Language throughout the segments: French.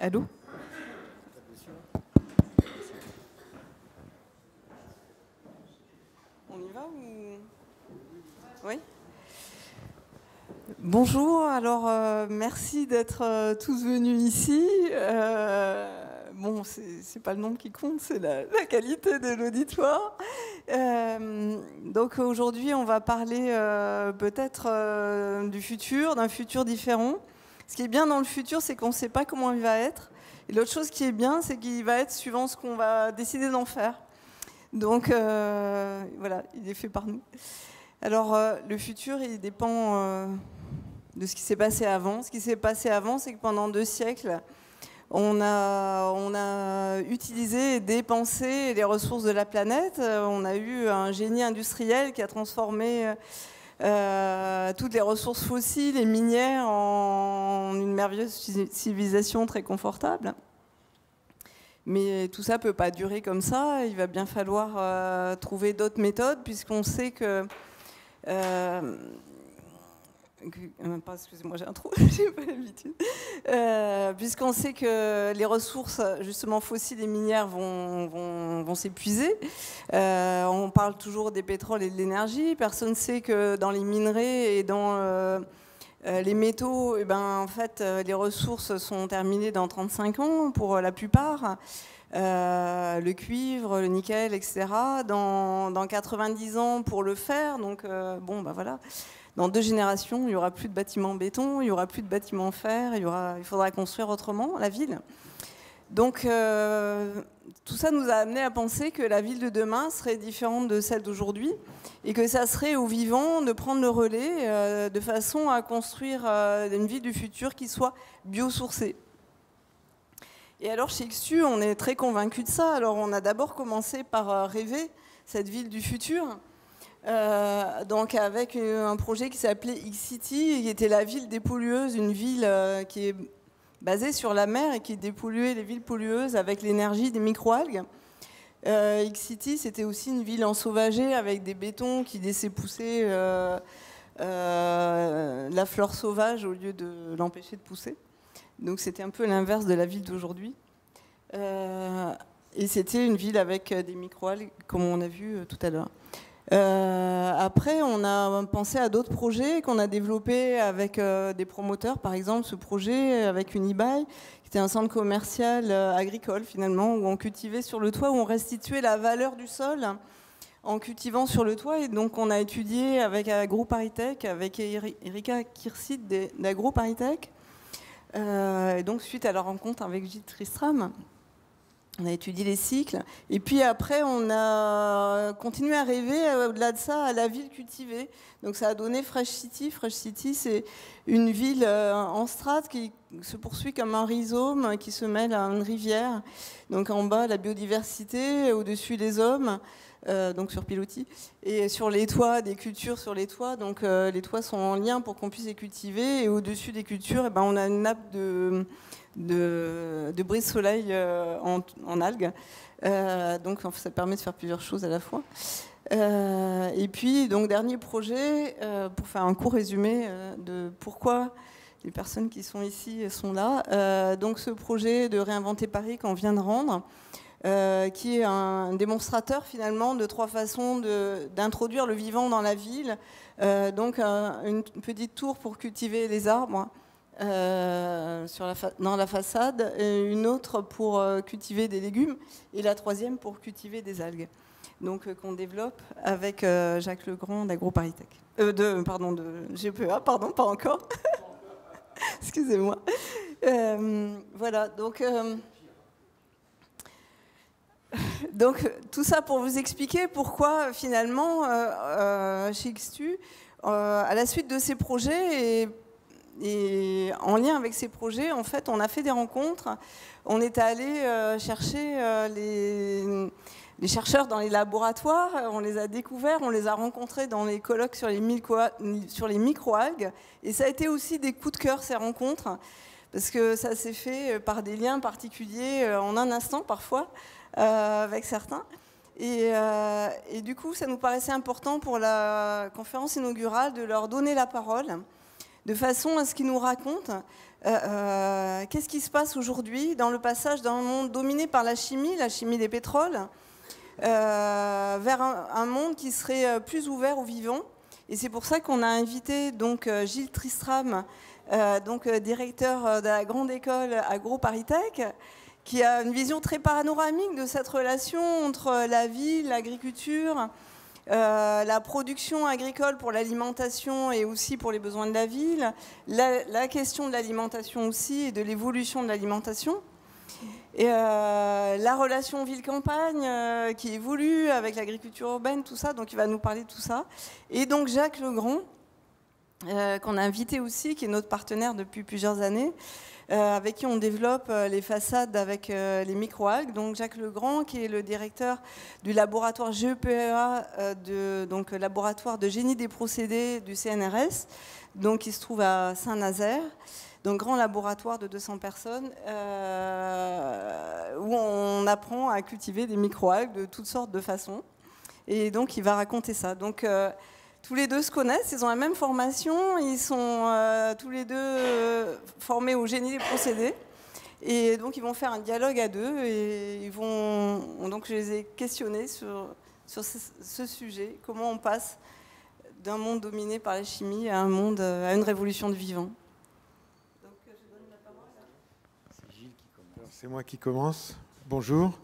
Allô? On y va ou... Oui? Bonjour, alors merci d'être tous venus ici. Bon, c'est pas le nombre qui compte, c'est la qualité de l'auditoire. Donc aujourd'hui, on va parler peut-être du futur, d'un futur différent. Ce qui est bien dans le futur, c'est qu'on ne sait pas comment il va être. Et l'autre chose qui est bien, c'est qu'il va être suivant ce qu'on va décider d'en faire. Donc voilà, il est fait par nous. Alors le futur, il dépend de ce qui s'est passé avant. Ce qui s'est passé avant, c'est que pendant 2 siècles, on a utilisé et dépensé les ressources de la planète. On a eu un génie industriel qui a transformé toutes les ressources fossiles et minières en une merveilleuse civilisation très confortable. Mais tout ça ne peut pas durer comme ça. Il va bien falloir trouver d'autres méthodes, puisqu'on sait que... excusez-moi, j'ai un trou, j'ai pas l'habitude. Puisqu'on sait que les ressources justement fossiles et minières vont s'épuiser. On parle toujours des pétroles et de l'énergie. Personne ne sait que dans les minerais et dans les métaux, en fait, les ressources sont terminées dans 35 ans pour la plupart. Le cuivre, le nickel, etc. Dans 90 ans pour le fer. Donc, voilà. Dans 2 générations, il n'y aura plus de bâtiments en béton, il n'y aura plus de bâtiments en fer, il faudra construire autrement la ville. Donc, tout ça nous a amené à penser que la ville de demain serait différente de celle d'aujourd'hui et que ça serait aux vivants de prendre le relais de façon à construire une ville du futur qui soit biosourcée. Et alors, chez XTU, on est très convaincus de ça. Alors, on a d'abord commencé par rêver cette ville du futur. Donc avec un projet qui s'appelait X-City, qui était la ville dépollueuse, une ville qui est basée sur la mer et qui dépolluait les villes pollueuses avec l'énergie des microalgues. X-City, c'était aussi une ville ensauvagée avec des bétons qui laissaient pousser la flore sauvage au lieu de l'empêcher de pousser. Donc c'était un peu l'inverse de la ville d'aujourd'hui. Et c'était une ville avec des microalgues, comme on a vu tout à l'heure. Après, on a pensé à d'autres projets qu'on a développés avec des promoteurs. Par exemple, ce projet avec Unibail, qui était un centre commercial agricole finalement, où on cultivait sur le toit, où on restituait la valeur du sol en cultivant sur le toit. Et donc, on a étudié avec AgroParisTech, avec Erika Kirsid d'AgroParisTech. Et donc, suite à la rencontre avec Gilles Tristram, on a étudié les cycles. Et puis après, on a continué à rêver, au-delà de ça, à la ville cultivée. Donc ça a donné Fresh City. Fresh City, c'est une ville en strate qui se poursuit comme un rhizome qui se mêle à une rivière. Donc en bas, la biodiversité, au-dessus, les hommes, donc sur pilotis. Et sur les toits, des cultures sur les toits. Donc les toits sont en lien pour qu'on puisse les cultiver. Et au-dessus des cultures, on a une nappe de brise-soleil en algues. Donc ça permet de faire plusieurs choses à la fois. Et puis, donc, dernier projet, pour faire un court résumé de pourquoi les personnes qui sont ici sont là. Donc ce projet de Réinventer Paris qu'on vient de rendre, qui est un démonstrateur finalement de 3 façons d'introduire le vivant dans la ville. Donc une petite tour pour cultiver les arbres, dans la façade, et une autre pour cultiver des légumes, et la 3e pour cultiver des algues. Donc qu'on développe avec Jacques Legrand d'AgroParisTech. De GPA, pardon, pas encore. Excusez-moi. Voilà, donc tout ça pour vous expliquer pourquoi finalement chez XTU, à la suite de ces projets et en lien avec ces projets, en fait, on a fait des rencontres. On est allé chercher les chercheurs dans les laboratoires. On les a découverts, on les a rencontrés dans les colloques sur les microalgues. Et ça a été aussi des coups de cœur, ces rencontres, parce que ça s'est fait par des liens particuliers en un instant parfois avec certains. Et du coup, ça nous paraissait important pour la conférence inaugurale de leur donner la parole. de façon à ce qu'il nous raconte qu'est-ce qui se passe aujourd'hui dans le passage d'un monde dominé par la chimie des pétroles, vers un monde qui serait plus ouvert aux vivants. Et c'est pour ça qu'on a invité donc Gilles Tristram, directeur de la grande école AgroParisTech, qui a une vision très panoramique de cette relation entre la ville, l'agriculture, la production agricole pour l'alimentation et aussi pour les besoins de la ville, la question de l'alimentation aussi et de l'évolution de l'alimentation. Et la relation ville-campagne qui évolue avec l'agriculture urbaine, tout ça, donc il va nous parler de tout ça. Et donc Jacques Legrand, qu'on a invité aussi, qui est notre partenaire depuis plusieurs années, avec qui on développe les façades avec les microalgues. Donc Jacques Legrand, qui est le directeur du laboratoire GEPEA, donc laboratoire de génie des procédés du CNRS, donc qui se trouve à Saint-Nazaire. Donc grand laboratoire de 200 personnes où on apprend à cultiver des microalgues de toutes sortes de façons. Et donc il va raconter ça. Donc tous les deux se connaissent, ils ont la même formation, ils sont tous les deux formés au génie des procédés. Et donc ils vont faire un dialogue à deux et donc je les ai questionnés sur ce sujet, comment on passe d'un monde dominé par la chimie à à une révolution de vivant. C'est moi qui commence. Bonjour.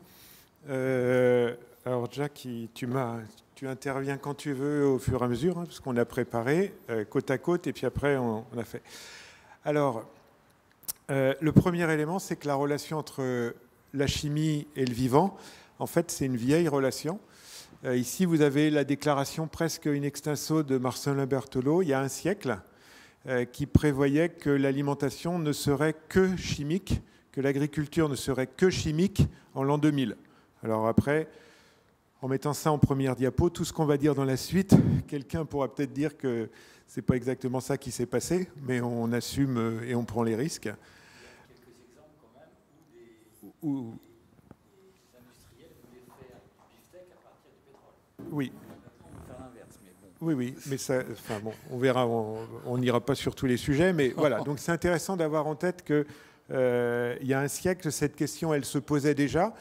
Alors Jack, tu interviens quand tu veux au fur et à mesure, hein, parce qu'on a préparé côte à côte et puis après on a fait. Alors, le premier élément, c'est que la relation entre la chimie et le vivant, en fait, c'est une vieille relation. Ici, vous avez la déclaration presque in extenso de Marcelin Berthelot, il y a un siècle, qui prévoyait que l'alimentation ne serait que chimique, que l'agriculture ne serait que chimique en l'an 2000. Alors après, en mettant ça en première diapo, tout ce qu'on va dire dans la suite, quelqu'un pourra peut-être dire que ce n'est pas exactement ça qui s'est passé, mais on assume et on prend les risques. Il y a quelques exemples quand même où des industriels voulaient faire du beefsteak à partir du pétrole. Oui. On va faire l'inverse, mais bon. Oui, mais ça, enfin bon, on verra, on n'ira pas sur tous les sujets, mais voilà. Donc c'est intéressant d'avoir en tête que il y a un siècle, cette question, elle se posait déjà.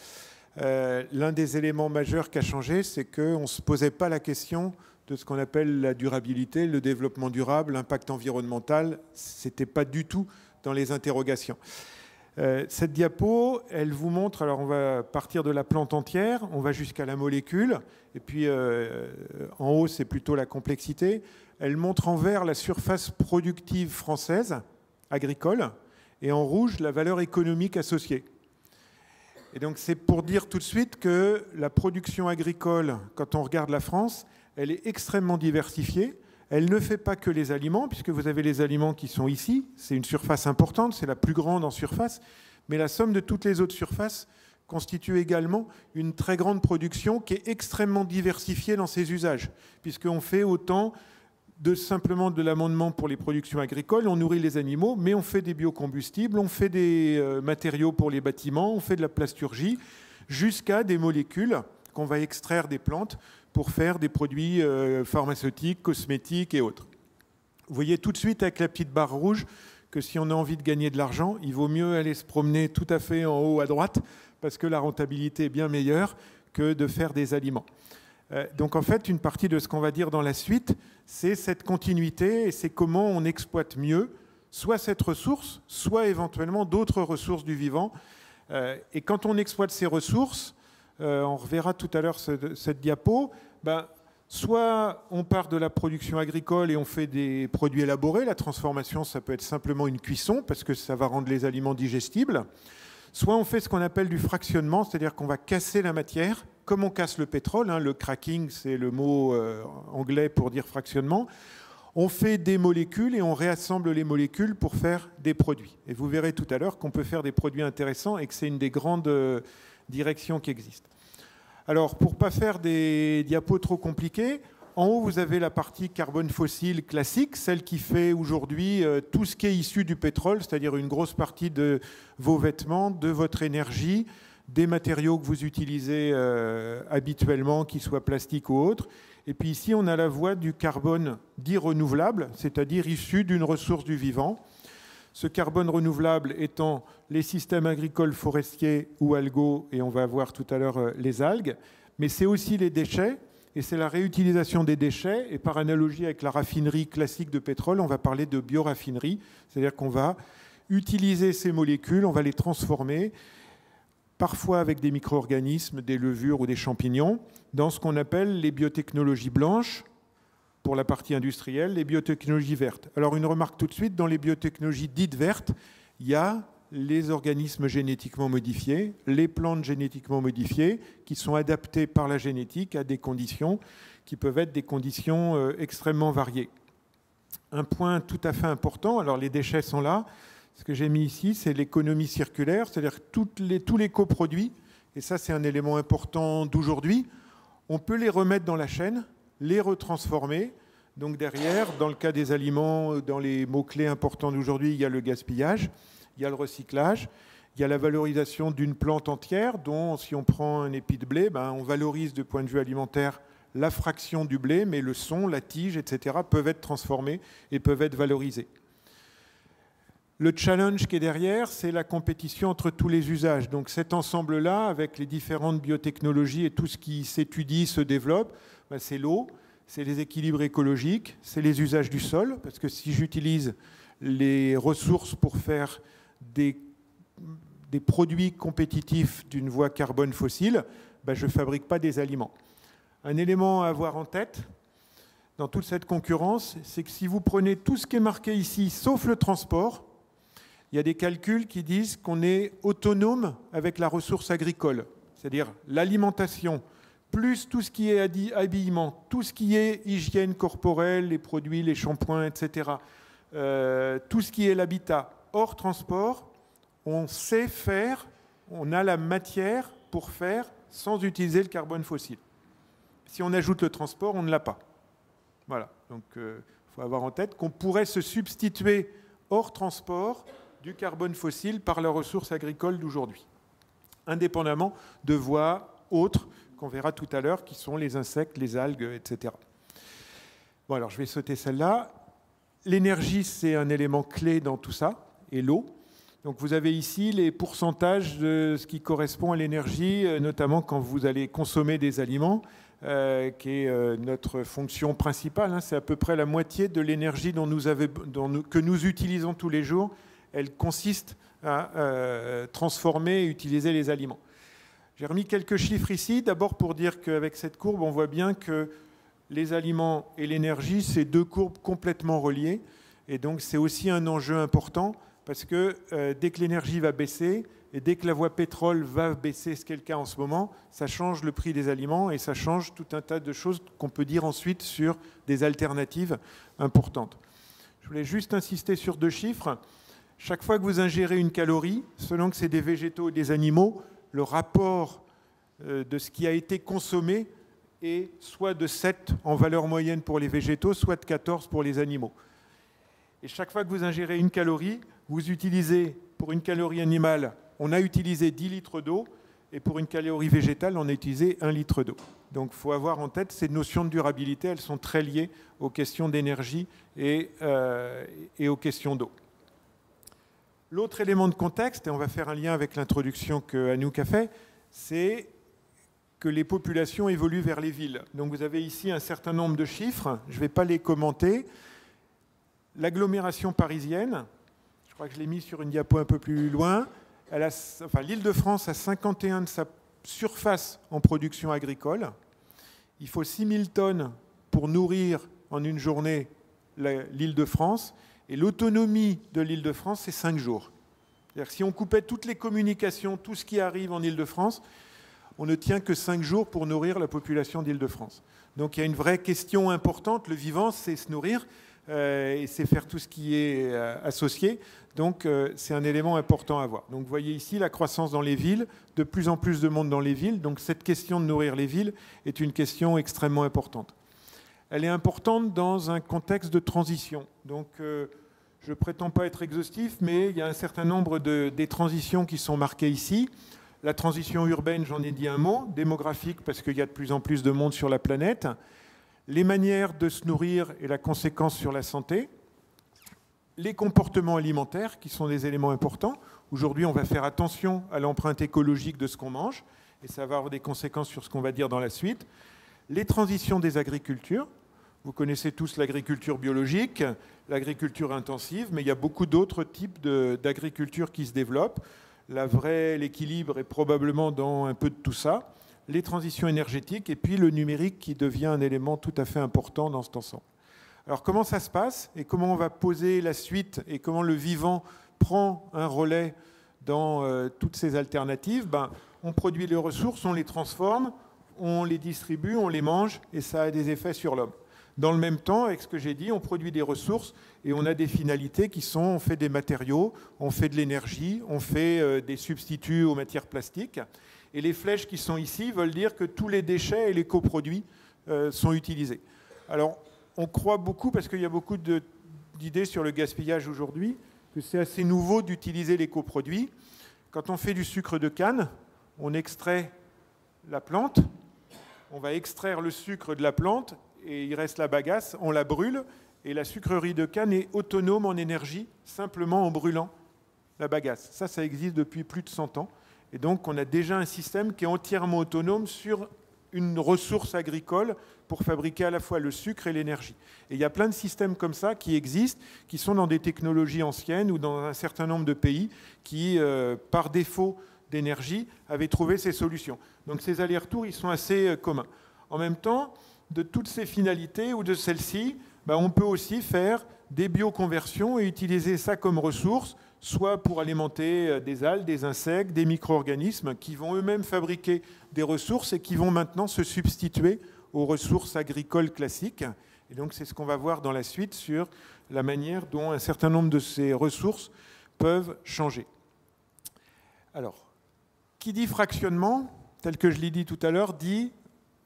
L'un des éléments majeurs qui a changé, c'est qu'on ne se posait pas la question de ce qu'on appelle la durabilité, le développement durable, l'impact environnemental. Ce n'était pas du tout dans les interrogations. Cette diapo, elle vous montre, alors on va partir de la plante entière, on va jusqu'à la molécule, et puis en haut, c'est plutôt la complexité. Elle montre en vert la surface productive française, agricole, et en rouge, la valeur économique associée. Et donc c'est pour dire tout de suite que la production agricole, quand on regarde la France, elle est extrêmement diversifiée. Elle ne fait pas que les aliments, puisque vous avez les aliments qui sont ici. C'est une surface importante, c'est la plus grande en surface. Mais la somme de toutes les autres surfaces constitue également une très grande production qui est extrêmement diversifiée dans ses usages, puisqu'on fait autant simplement de l'amendement pour les productions agricoles, on nourrit les animaux, mais on fait des biocombustibles, on fait des matériaux pour les bâtiments, on fait de la plasturgie, jusqu'à des molécules qu'on va extraire des plantes pour faire des produits pharmaceutiques, cosmétiques et autres. Vous voyez tout de suite avec la petite barre rouge que si on a envie de gagner de l'argent, il vaut mieux aller se promener tout à fait en haut à droite, parce que la rentabilité est bien meilleure que de faire des aliments. Donc en fait, une partie de ce qu'on va dire dans la suite, c'est cette continuité et c'est comment on exploite mieux soit cette ressource, soit éventuellement d'autres ressources du vivant. Et quand on exploite ces ressources, on reverra tout à l'heure cette diapo, soit on part de la production agricole et on fait des produits élaborés. La transformation, ça peut être simplement une cuisson parce que ça va rendre les aliments digestibles. Soit on fait ce qu'on appelle du fractionnement, c'est-à-dire qu'on va casser la matière, comme on casse le pétrole, hein, le cracking, c'est le mot anglais pour dire fractionnement. On fait des molécules et on réassemble les molécules pour faire des produits. Et vous verrez tout à l'heure qu'on peut faire des produits intéressants et que c'est une des grandes directions qui existent. Alors, pour ne pas faire des diapos trop compliqués, en haut, vous avez la partie carbone fossile classique, celle qui fait aujourd'hui tout ce qui est issu du pétrole, c'est-à-dire une grosse partie de vos vêtements, de votre énergie, des matériaux que vous utilisez habituellement, qu'ils soient plastiques ou autres. Et puis ici, on a la voie du carbone dit renouvelable, c'est-à-dire issu d'une ressource du vivant. Ce carbone renouvelable étant les systèmes agricoles, forestiers ou algaux, et on va voir tout à l'heure les algues, mais c'est aussi les déchets, et c'est la réutilisation des déchets, et par analogie avec la raffinerie classique de pétrole, on va parler de bioraffinerie, c'est-à-dire qu'on va utiliser ces molécules, on va les transformer, parfois avec des micro-organismes, des levures ou des champignons, dans ce qu'on appelle les biotechnologies blanches, pour la partie industrielle, les biotechnologies vertes. Alors une remarque tout de suite, dans les biotechnologies dites vertes, il y a les organismes génétiquement modifiés, les plantes génétiquement modifiées, qui sont adaptées par la génétique à des conditions qui peuvent être des conditions extrêmement variées. Un point tout à fait important, alors les déchets sont là, ce que j'ai mis ici, c'est l'économie circulaire, c'est-à-dire tous les coproduits, et ça c'est un élément important d'aujourd'hui, on peut les remettre dans la chaîne, les retransformer. Donc derrière, dans le cas des aliments, dans les mots-clés importants d'aujourd'hui, il y a le gaspillage, il y a le recyclage, il y a la valorisation d'une plante entière, dont si on prend un épi de blé, on valorise de point de vue alimentaire la fraction du blé, mais le son, la tige, etc. peuvent être transformés et peuvent être valorisés. Le challenge qui est derrière, c'est la compétition entre tous les usages. Donc cet ensemble-là, avec les différentes biotechnologies et tout ce qui s'étudie, se développe, c'est l'eau, c'est les équilibres écologiques, c'est les usages du sol, parce que si j'utilise les ressources pour faire des produits compétitifs d'une voie carbone fossile, je ne fabrique pas des aliments. Un élément à avoir en tête dans toute cette concurrence, c'est que si vous prenez tout ce qui est marqué ici, sauf le transport, il y a des calculs qui disent qu'on est autonome avec la ressource agricole, c'est-à-dire l'alimentation, plus tout ce qui est habillement, tout ce qui est hygiène corporelle, les produits, les shampoings, etc., tout ce qui est l'habitat hors transport, on sait faire, on a la matière pour faire sans utiliser le carbone fossile. Si on ajoute le transport, on ne l'a pas. Voilà, donc il faut avoir en tête qu'on pourrait se substituer hors transport du carbone fossile par la ressource agricole d'aujourd'hui, indépendamment de voies autres qu'on verra tout à l'heure, qui sont les insectes, les algues, etc. Bon, alors je vais sauter celle-là. L'énergie, c'est un élément clé dans tout ça, et l'eau. Donc vous avez ici les pourcentages de ce qui correspond à l'énergie, notamment quand vous allez consommer des aliments, qui est notre fonction principale. C'est à peu près la moitié de l'énergie que nous utilisons tous les jours. Elle consiste à transformer et utiliser les aliments. J'ai remis quelques chiffres ici, d'abord pour dire qu'avec cette courbe, on voit bien que les aliments et l'énergie, c'est deux courbes complètement reliées. Et donc, c'est aussi un enjeu important parce que dès que l'énergie va baisser et dès que la voie pétrole va baisser, ce qui est le cas en ce moment, ça change le prix des aliments et ça change tout un tas de choses qu'on peut dire ensuite sur des alternatives importantes. Je voulais juste insister sur deux chiffres. Chaque fois que vous ingérez une calorie, selon que c'est des végétaux ou des animaux, le rapport de ce qui a été consommé est soit de 7 en valeur moyenne pour les végétaux, soit de 14 pour les animaux. Et chaque fois que vous ingérez une calorie, vous utilisez, pour une calorie animale, on a utilisé 10 litres d'eau, et pour une calorie végétale, on a utilisé 1 litre d'eau. Donc il faut avoir en tête ces notions de durabilité, elles sont très liées aux questions d'énergie et aux questions d'eau. L'autre élément de contexte, et on va faire un lien avec l'introduction qu'Anouk a fait, c'est que les populations évoluent vers les villes. Donc vous avez ici un certain nombre de chiffres, je ne vais pas les commenter. L'agglomération parisienne, je crois que je l'ai mis sur une diapo un peu plus loin, l'Île-de-France a 51 de sa surface en production agricole. Il faut 6000 tonnes pour nourrir en une journée l'Île-de-France. Et l'autonomie de l'Île-de-France, c'est 5 jours. C'est-à-dire que si on coupait toutes les communications, tout ce qui arrive en Île-de-France, on ne tient que 5 jours pour nourrir la population d'Île-de-France. Donc il y a une vraie question importante. Le vivant, c'est se nourrir et c'est faire tout ce qui est associé. Donc c'est un élément important à voir. Donc vous voyez ici la croissance dans les villes, de plus en plus de monde dans les villes. Donc cette question de nourrir les villes est une question extrêmement importante. Elle est importante dans un contexte de transition. Donc, je ne prétends pas être exhaustif, mais il y a un certain nombre des transitions qui sont marquées ici. La transition urbaine, j'en ai dit un mot, démographique, parce qu'il y a de plus en plus de monde sur la planète. les manières de se nourrir et la conséquence sur la santé, les comportements alimentaires qui sont des éléments importants. Aujourd'hui, on va faire attention à l'empreinte écologique de ce qu'on mange et ça va avoir des conséquences sur ce qu'on va dire dans la suite. Les transitions des agricultures. Vous connaissez tous l'agriculture biologique, l'agriculture intensive, mais il y a beaucoup d'autres types d'agriculture qui se développent. L'équilibre est probablement dans un peu de tout ça. Les transitions énergétiques et puis le numérique qui devient un élément tout à fait important dans cet ensemble. Alors comment ça se passe et comment on va poser la suite et comment le vivant prend un relais dans toutes ces alternatives? On produit les ressources, on les transforme, on les distribue, on les mange et ça a des effets sur l'homme. Dans le même temps, avec ce que j'ai dit, on produit des ressources et on a des finalités qui sont, on fait des matériaux, on fait de l'énergie, on fait des substituts aux matières plastiques. Et les flèches qui sont ici veulent dire que tous les déchets et les coproduits sont utilisés. Alors, on croit beaucoup, parce qu'il y a beaucoup d'idées sur le gaspillage aujourd'hui, que c'est assez nouveau d'utiliser les coproduits. Quand on fait du sucre de canne, on extrait la plante, on va extraire le sucre de la plante, et il reste la bagasse, on la brûle, et la sucrerie de canne est autonome en énergie, simplement en brûlant la bagasse. Ça existe depuis plus de 100 ans. Et donc, on a déjà un système qui est entièrement autonome sur une ressource agricole pour fabriquer à la fois le sucre et l'énergie. Et il y a plein de systèmes comme ça qui existent, qui sont dans des technologies anciennes ou dans un certain nombre de pays qui, par défaut d'énergie, avaient trouvé ces solutions. Donc, ces allers-retours, ils sont assez communs. En même temps, de toutes ces finalités ou de celles-ci, on peut aussi faire des bioconversions et utiliser ça comme ressource, soit pour alimenter des algues, des insectes, des micro-organismes qui vont eux-mêmes fabriquer des ressources et qui vont maintenant se substituer aux ressources agricoles classiques. Et donc c'est ce qu'on va voir dans la suite sur la manière dont un certain nombre de ces ressources peuvent changer. Alors, qui dit fractionnement, tel que je l'ai dit tout à l'heure, dit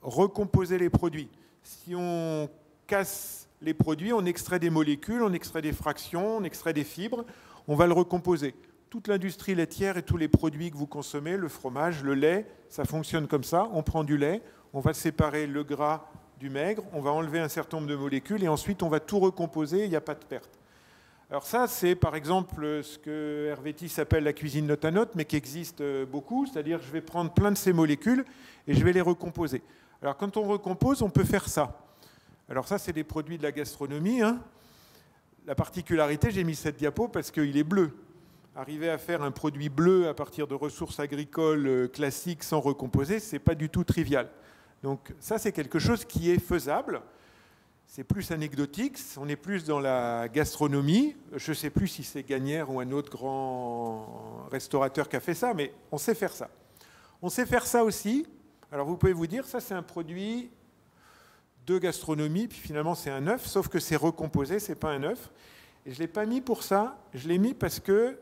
recomposer les produits. Si on casse les produits, on extrait des molécules, on extrait des fractions, on extrait des fibres, on va le recomposer. Toute l'industrie laitière et tous les produits que vous consommez, le fromage, le lait, ça fonctionne comme ça. On prend du lait, on va séparer le gras du maigre, on va enlever un certain nombre de molécules et ensuite on va tout recomposer, il n'y a pas de perte. Alors ça, c'est par exemple ce que Hervétis appelle la cuisine note à note, mais qui existe beaucoup, c'est-à-dire que je vais prendre plein de ces molécules et je vais les recomposer. Alors quand on recompose, on peut faire ça. Alors ça, c'est des produits de la gastronomie. La particularité, j'ai mis cette diapo parce qu'il est bleu. Arriver à faire un produit bleu à partir de ressources agricoles classiques sans recomposer, ce n'est pas du tout trivial. Donc ça, c'est quelque chose qui est faisable. C'est plus anecdotique, on est plus dans la gastronomie. Je ne sais plus si c'est Gagnère ou un autre grand restaurateur qui a fait ça, mais on sait faire ça. On sait faire ça aussi. Alors vous pouvez vous dire, ça c'est un produit de gastronomie, puis finalement c'est un œuf, sauf que c'est recomposé, c'est pas un œuf. Et je ne l'ai pas mis pour ça, je l'ai mis parce que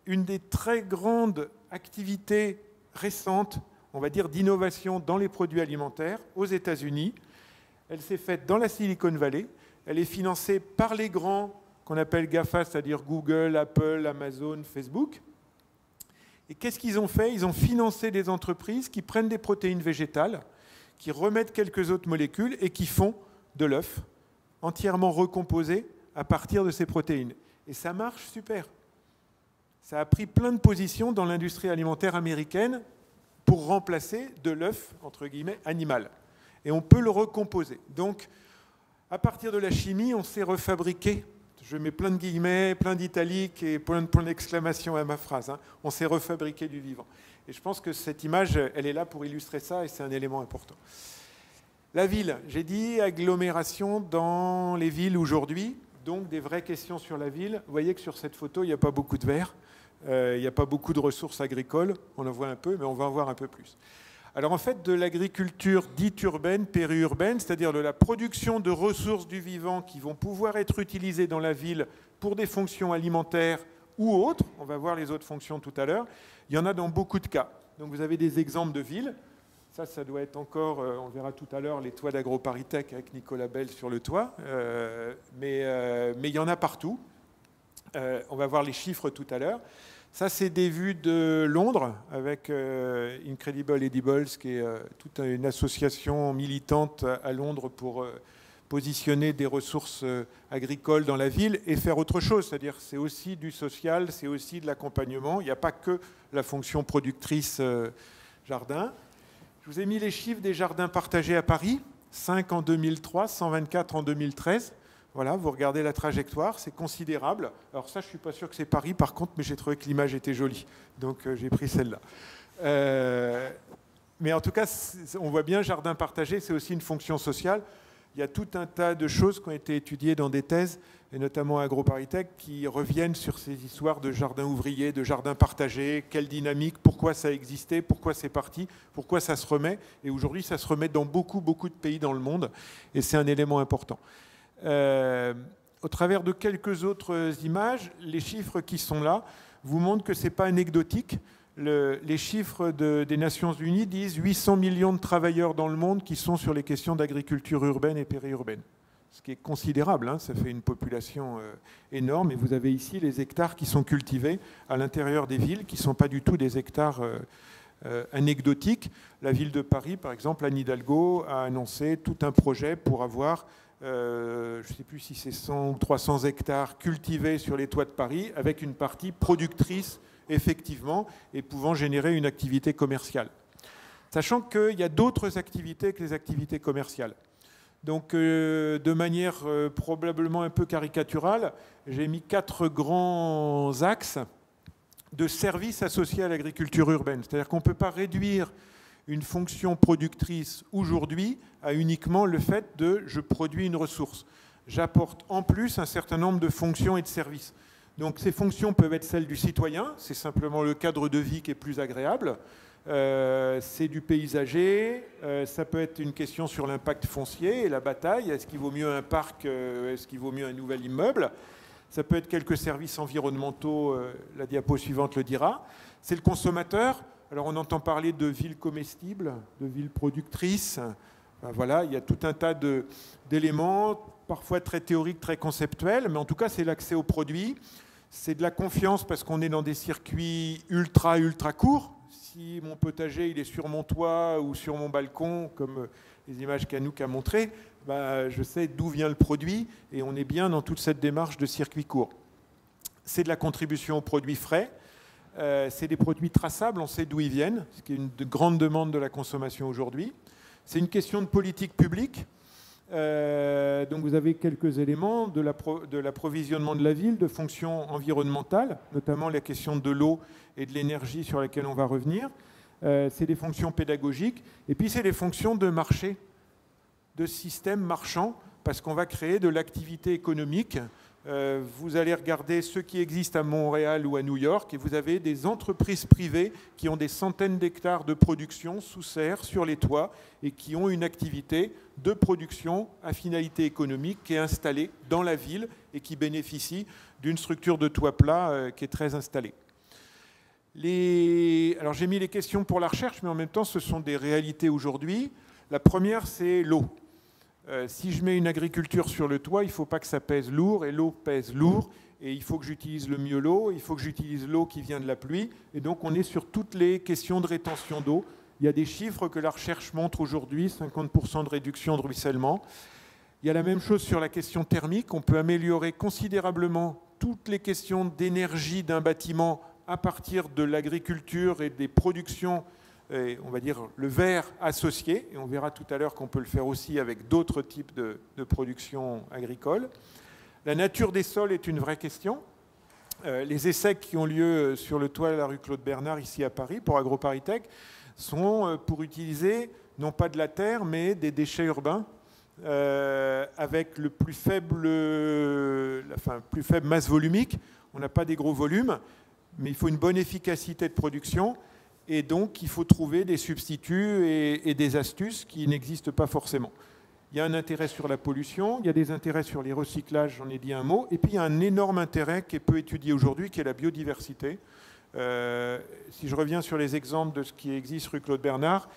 une des très grandes activités récentes, on va dire d'innovation dans les produits alimentaires aux États-Unis, elle s'est faite dans la Silicon Valley, elle est financée par les grands qu'on appelle GAFA, c'est-à-dire Google, Apple, Amazon, Facebook. Et qu'est-ce qu'ils ont fait? Ils ont financé des entreprises qui prennent des protéines végétales, qui remettent quelques autres molécules et qui font de l'œuf entièrement recomposé à partir de ces protéines. Et ça marche super. Ça a pris plein de positions dans l'industrie alimentaire américaine pour remplacer de l'œuf, entre guillemets, animal. Et on peut le recomposer. Donc, à partir de la chimie, on s'est refabriqué. Je mets plein de guillemets, plein d'italiques et plein de points d'exclamation à ma phrase. On s'est refabriqué du vivant. Et je pense que cette image, elle est là pour illustrer ça et c'est un élément important. La ville, j'ai dit agglomération dans les villes aujourd'hui, donc des vraies questions sur la ville. Vous voyez que sur cette photo, il n'y a pas beaucoup de verre, il n'y a pas beaucoup de ressources agricoles. On en voit un peu, mais on va en voir un peu plus. Alors en fait, de l'agriculture dite urbaine, périurbaine, c'est-à-dire de la production de ressources du vivant qui vont pouvoir être utilisées dans la ville pour des fonctions alimentaires ou autres, on va voir les autres fonctions tout à l'heure, il y en a dans beaucoup de cas. Donc vous avez des exemples de villes. Ça doit être encore, on verra tout à l'heure, les toits d'AgroParisTech avec Nicolas Bell sur le toit, mais il y en a partout. On va voir les chiffres tout à l'heure. Ça, c'est des vues de Londres avec Incredible Edibles, qui est toute une association militante à Londres pour positionner des ressources agricoles dans la ville et faire autre chose. C'est-à-dire c'est aussi du social, c'est aussi de l'accompagnement. Il n'y a pas que la fonction productrice jardin. Je vous ai mis les chiffres des jardins partagés à Paris. 5 en 2003, 124 en 2013. Voilà, vous regardez la trajectoire, c'est considérable. Alors ça, je ne suis pas sûr que c'est Paris, par contre, mais j'ai trouvé que l'image était jolie. Donc j'ai pris celle-là. Mais en tout cas, on voit bien, jardin partagé, c'est aussi une fonction sociale. Il y a tout un tas de choses qui ont été étudiées dans des thèses, et notamment à AgroParisTech, qui reviennent sur ces histoires de jardins ouvriers, de jardins partagés, quelle dynamique, pourquoi ça existait, pourquoi c'est parti, pourquoi ça se remet. Et aujourd'hui, ça se remet dans beaucoup de pays dans le monde, et c'est un élément important. Au travers de quelques autres images, les chiffres qui sont là vous montrent que ce n'est pas anecdotique. Les chiffres des Nations Unies disent 800 millions de travailleurs dans le monde qui sont sur les questions d'agriculture urbaine et périurbaine. Ce qui est considérable, hein, ça fait une population énorme. Et vous avez ici les hectares qui sont cultivés à l'intérieur des villes, qui ne sont pas du tout des hectares anecdotiques. La ville de Paris, par exemple, Anne Hidalgo a annoncé tout un projet pour avoir, je ne sais plus si c'est 100 ou 300 hectares cultivés sur les toits de Paris, avec une partie productrice effectivement, et pouvant générer une activité commerciale. Sachant qu'il y a d'autres activités que les activités commerciales. Donc, de manière probablement un peu caricaturale, j'ai mis 4 grands axes de services associés à l'agriculture urbaine. C'est-à-dire qu'on ne peut pas réduire une fonction productrice aujourd'hui à uniquement le fait de « je produis une ressource ». J'apporte en plus un certain nombre de fonctions et de services. Donc ces fonctions peuvent être celles du citoyen, c'est simplement le cadre de vie qui est plus agréable, c'est du paysager, ça peut être une question sur l'impact foncier et la bataille, est-ce qu'il vaut mieux un parc, est-ce qu'il vaut mieux un nouvel immeuble, ça peut être quelques services environnementaux, la diapo suivante le dira, c'est le consommateur, alors on entend parler de villes comestibles, de villes productrices, voilà, il y a tout un tas d'éléments, parfois très théoriques, très conceptuels, mais en tout cas c'est l'accès aux produits, c'est de la confiance parce qu'on est dans des circuits ultra courts. Si mon potager il est sur mon toit ou sur mon balcon, comme les images qu'Anouk a montrées, je sais d'où vient le produit et on est bien dans toute cette démarche de circuit court. C'est de la contribution aux produits frais, c'est des produits traçables, on sait d'où ils viennent, ce qui est une grande demande de la consommation aujourd'hui. C'est une question de politique publique. Donc vous avez quelques éléments de l'approvisionnement de la ville, de fonctions environnementales, notamment la question de l'eau et de l'énergie sur laquelle on va revenir. C'est des fonctions pédagogiques. Et puis c'est des fonctions de marché, de système marchand, parce qu'on va créer de l'activité économique. Vous allez regarder ceux qui existent à Montréal ou à New York et vous avez des entreprises privées qui ont des centaines d'hectares de production sous serre, sur les toits et qui ont une activité de production à finalité économique qui est installée dans la ville et qui bénéficie d'une structure de toit plat qui est très installée. Alors j'ai mis les questions pour la recherche, mais en même temps ce sont des réalités aujourd'hui. La première, c'est l'eau. Si je mets une agriculture sur le toit, il ne faut pas que ça pèse lourd, et l'eau pèse lourd, et il faut que j'utilise le mieux l'eau, il faut que j'utilise l'eau qui vient de la pluie, et donc on est sur toutes les questions de rétention d'eau. Il y a des chiffres que la recherche montre aujourd'hui, 50% de réduction de ruissellement. Il y a la même chose sur la question thermique, on peut améliorer considérablement toutes les questions d'énergie d'un bâtiment à partir de l'agriculture et des productions, on va dire le verre associé, et on verra tout à l'heure qu'on peut le faire aussi avec d'autres types de production agricole. La nature des sols est une vraie question. Les essais qui ont lieu sur le toit de la rue Claude Bernard, ici à Paris, pour AgroParisTech, sont pour utiliser non pas de la terre, mais des déchets urbains, avec le plus faible masse volumique. On n'a pas des gros volumes, mais il faut une bonne efficacité de production. Et donc, il faut trouver des substituts et des astuces qui n'existent pas forcément. Il y a un intérêt sur la pollution, il y a des intérêts sur les recyclages, j'en ai dit un mot, et puis il y a un énorme intérêt qui est peu étudié aujourd'hui, qui est la biodiversité. Si je reviens sur les exemples de ce qui existe rue Claude Bernard,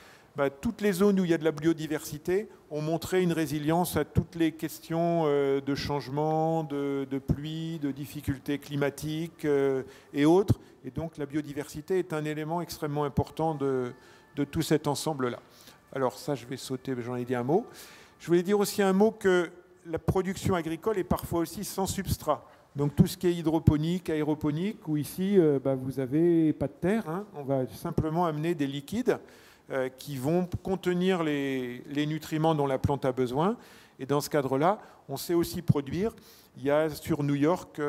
toutes les zones où il y a de la biodiversité ont montré une résilience à toutes les questions de changement, de pluie, de difficultés climatiques et autres. Et donc la biodiversité est un élément extrêmement important de tout cet ensemble-là. Alors ça, je vais sauter, j'en ai dit un mot. Je voulais dire aussi un mot que la production agricole est parfois aussi sans substrat. Donc tout ce qui est hydroponique, aéroponique, où ici, vous n'avez pas de terre, hein, on va simplement amener des liquides qui vont contenir les nutriments dont la plante a besoin. Et dans ce cadre-là, on sait aussi produire. Il y a sur New York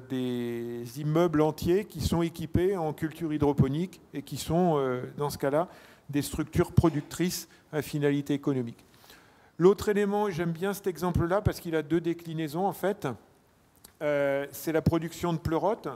des immeubles entiers qui sont équipés en culture hydroponique et qui sont, dans ce cas-là, des structures productrices à finalité économique. L'autre élément, j'aime bien cet exemple-là parce qu'il a deux déclinaisons en fait, c'est la production de pleurotes.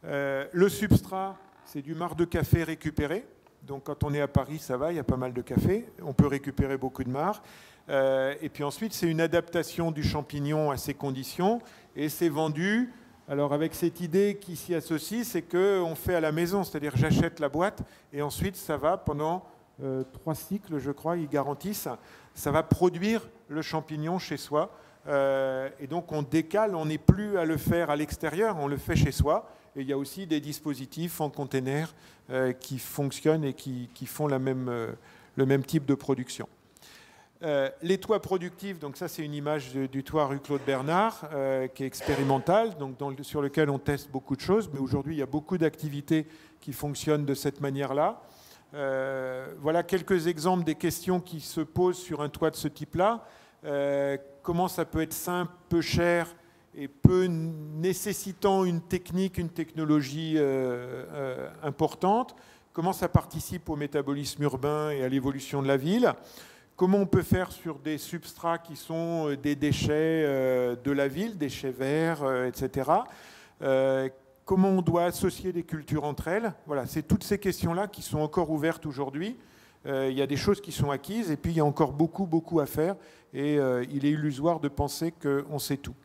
Le substrat, c'est du marc de café récupéré. Donc quand on est à Paris, ça va, il y a pas mal de café. On peut récupérer beaucoup de marc. Et puis ensuite, c'est une adaptation du champignon à ces conditions. Et c'est vendu. Alors avec cette idée qui s'y associe, c'est qu'on fait à la maison. C'est-à-dire j'achète la boîte et ensuite ça va pendant 3 cycles, je crois, ils garantissent. Ça va produire le champignon chez soi. Et donc on décale, on n'est plus à le faire à l'extérieur, on le fait chez soi. Et il y a aussi des dispositifs en container qui fonctionnent et qui font le même type de production. Les toits productifs, donc ça c'est une image du toit rue Claude Bernard qui est expérimental, donc sur lequel on teste beaucoup de choses, mais aujourd'hui il y a beaucoup d'activités qui fonctionnent de cette manière-là. Voilà quelques exemples des questions qui se posent sur un toit de ce type-là. Comment ça peut être simple, peu cher et peu nécessitant une technique, une technologie importante. Comment ça participe au métabolisme urbain et à l'évolution de la ville. Comment on peut faire sur des substrats qui sont des déchets de la ville, déchets verts, etc. Comment on doit associer des cultures entre elles. Voilà, c'est toutes ces questions-là qui sont encore ouvertes aujourd'hui. Il y a des choses qui sont acquises et puis il y a encore beaucoup à faire. Et il est illusoire de penser qu'on sait tout.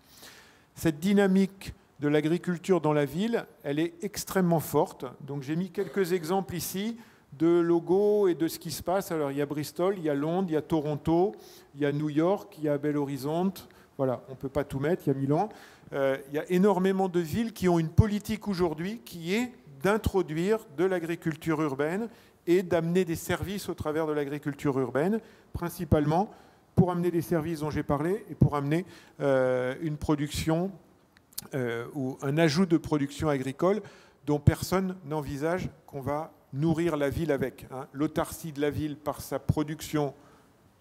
Cette dynamique de l'agriculture dans la ville, elle est extrêmement forte. Donc j'ai mis quelques exemples ici de logos et de ce qui se passe. Alors il y a Bristol, il y a Londres, il y a Toronto, il y a New York, il y a Belo Horizonte. Voilà, on ne peut pas tout mettre, il y a Milan. Il y a énormément de villes qui ont une politique aujourd'hui qui est d'introduire de l'agriculture urbaine et d'amener des services au travers de l'agriculture urbaine, principalement pour amener des services dont j'ai parlé et pour amener une production ou un ajout de production agricole dont personne n'envisage qu'on va nourrir la ville avec. Hein. L'autarcie de la ville par sa production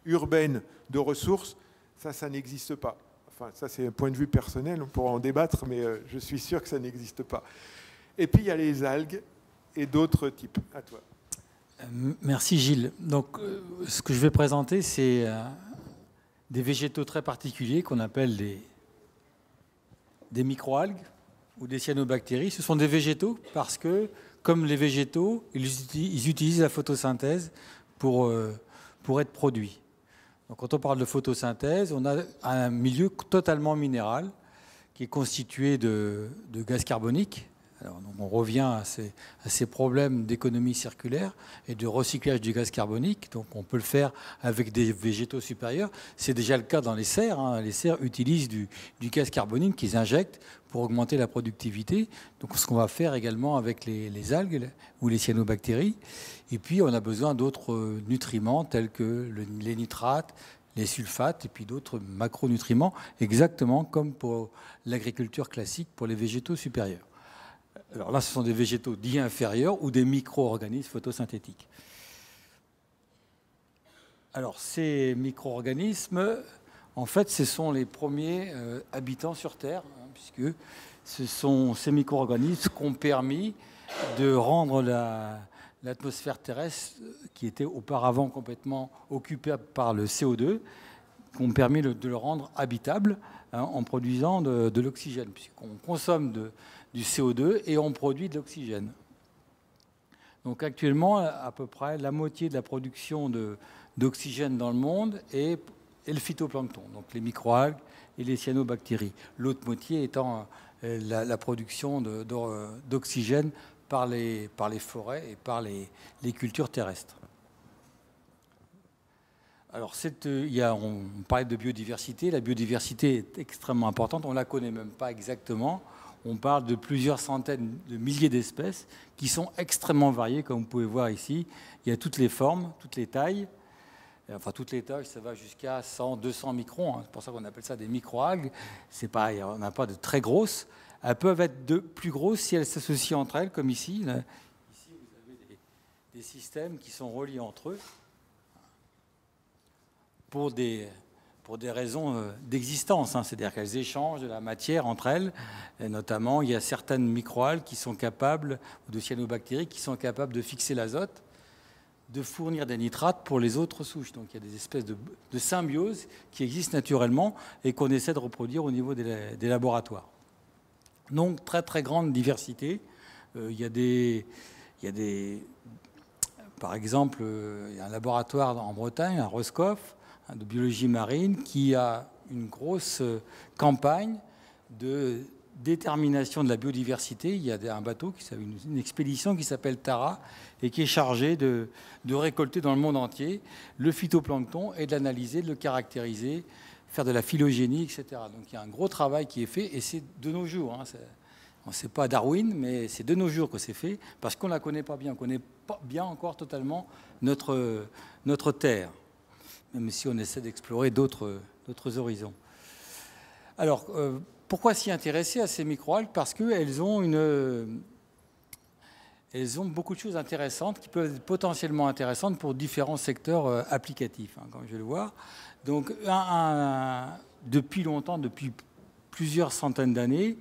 urbaine de ressources, ça n'existe pas. Enfin, ça c'est un point de vue personnel, on pourra en débattre, mais je suis sûr que ça n'existe pas. Et puis il y a les algues et d'autres types. À toi. Merci Gilles. Donc, ce que je vais présenter, c'est des végétaux très particuliers qu'on appelle des microalgues ou des cyanobactéries. Ce sont des végétaux parce que, comme les végétaux, ils utilisent la photosynthèse pour être produits. Donc, quand on parle de photosynthèse, on a un milieu totalement minéral qui est constitué de gaz carbonique. Alors, donc on revient à ces problèmes d'économie circulaire et de recyclage du gaz carbonique. Donc on peut le faire avec des végétaux supérieurs. C'est déjà le cas dans les serres. Hein. Les serres utilisent du gaz carbonique qu'ils injectent pour augmenter la productivité. Donc ce qu'on va faire également avec les algues ou les cyanobactéries. Et puis on a besoin d'autres nutriments tels que les nitrates, les sulfates et puis d'autres macronutriments, exactement comme pour l'agriculture classique pour les végétaux supérieurs. Alors là, ce sont des végétaux dits inférieurs ou des micro-organismes photosynthétiques. Alors ces micro-organismes, en fait, ce sont les premiers habitants sur Terre, hein, puisque ce sont ces micro-organismes qui ont permis de rendre l'atmosphère terrestre, qui était auparavant complètement occupée par le CO2, qui ont permis de le rendre habitable, hein, en produisant de l'oxygène, puisqu'on consomme du CO2 et on produit de l'oxygène. Donc actuellement, à peu près la moitié de la production d'oxygène dans le monde est le phytoplancton, donc les microalgues et les cyanobactéries. L'autre moitié étant la production d'oxygène par les forêts et par les cultures terrestres. Alors, on parlait de biodiversité. La biodiversité est extrêmement importante. On ne la connaît même pas exactement. On parle de plusieurs centaines de milliers d'espèces qui sont extrêmement variées, comme vous pouvez voir ici. Il y a toutes les formes, toutes les tailles. Enfin, toutes les tâches, ça va jusqu'à 100, 200 microns. C'est pour ça qu'on appelle ça des microalgues. C'est pareil, on n'a pas de très grosses. Elles peuvent être plus grosses si elles s'associent entre elles, comme ici. Là. Ici, vous avez des systèmes qui sont reliés entre eux pour des raisons d'existence. C'est-à-dire qu'elles échangent de la matière entre elles. Et notamment, il y a certaines microalgues qui sont capables, ou de cyanobactéries, qui sont capables de fixer l'azote, de fournir des nitrates pour les autres souches. Donc il y a des espèces de symbiose qui existent naturellement et qu'on essaie de reproduire au niveau des laboratoires. Donc très très grande diversité. Il y a des, par exemple, il y a un laboratoire en Bretagne, à Roscoff, de biologie marine, qui a une grosse campagne de détermination de la biodiversité. Il y a un bateau, une expédition qui s'appelle Tara et qui est chargée de récolter dans le monde entier le phytoplancton et de l'analyser, de le caractériser, faire de la phylogénie, etc. Donc il y a un gros travail qui est fait et c'est de nos jours. On ne sait pas Darwin, mais c'est de nos jours que c'est fait parce qu'on ne la connaît pas bien. On ne connaît pas bien encore totalement notre Terre, même si on essaie d'explorer d'autres horizons. Alors, pourquoi s'y intéresser à ces microalgues? Parce qu'elles ont beaucoup de choses intéressantes qui peuvent être potentiellement intéressantes pour différents secteurs applicatifs, comme je vais le voir. Donc, depuis longtemps, depuis plusieurs centaines d'années,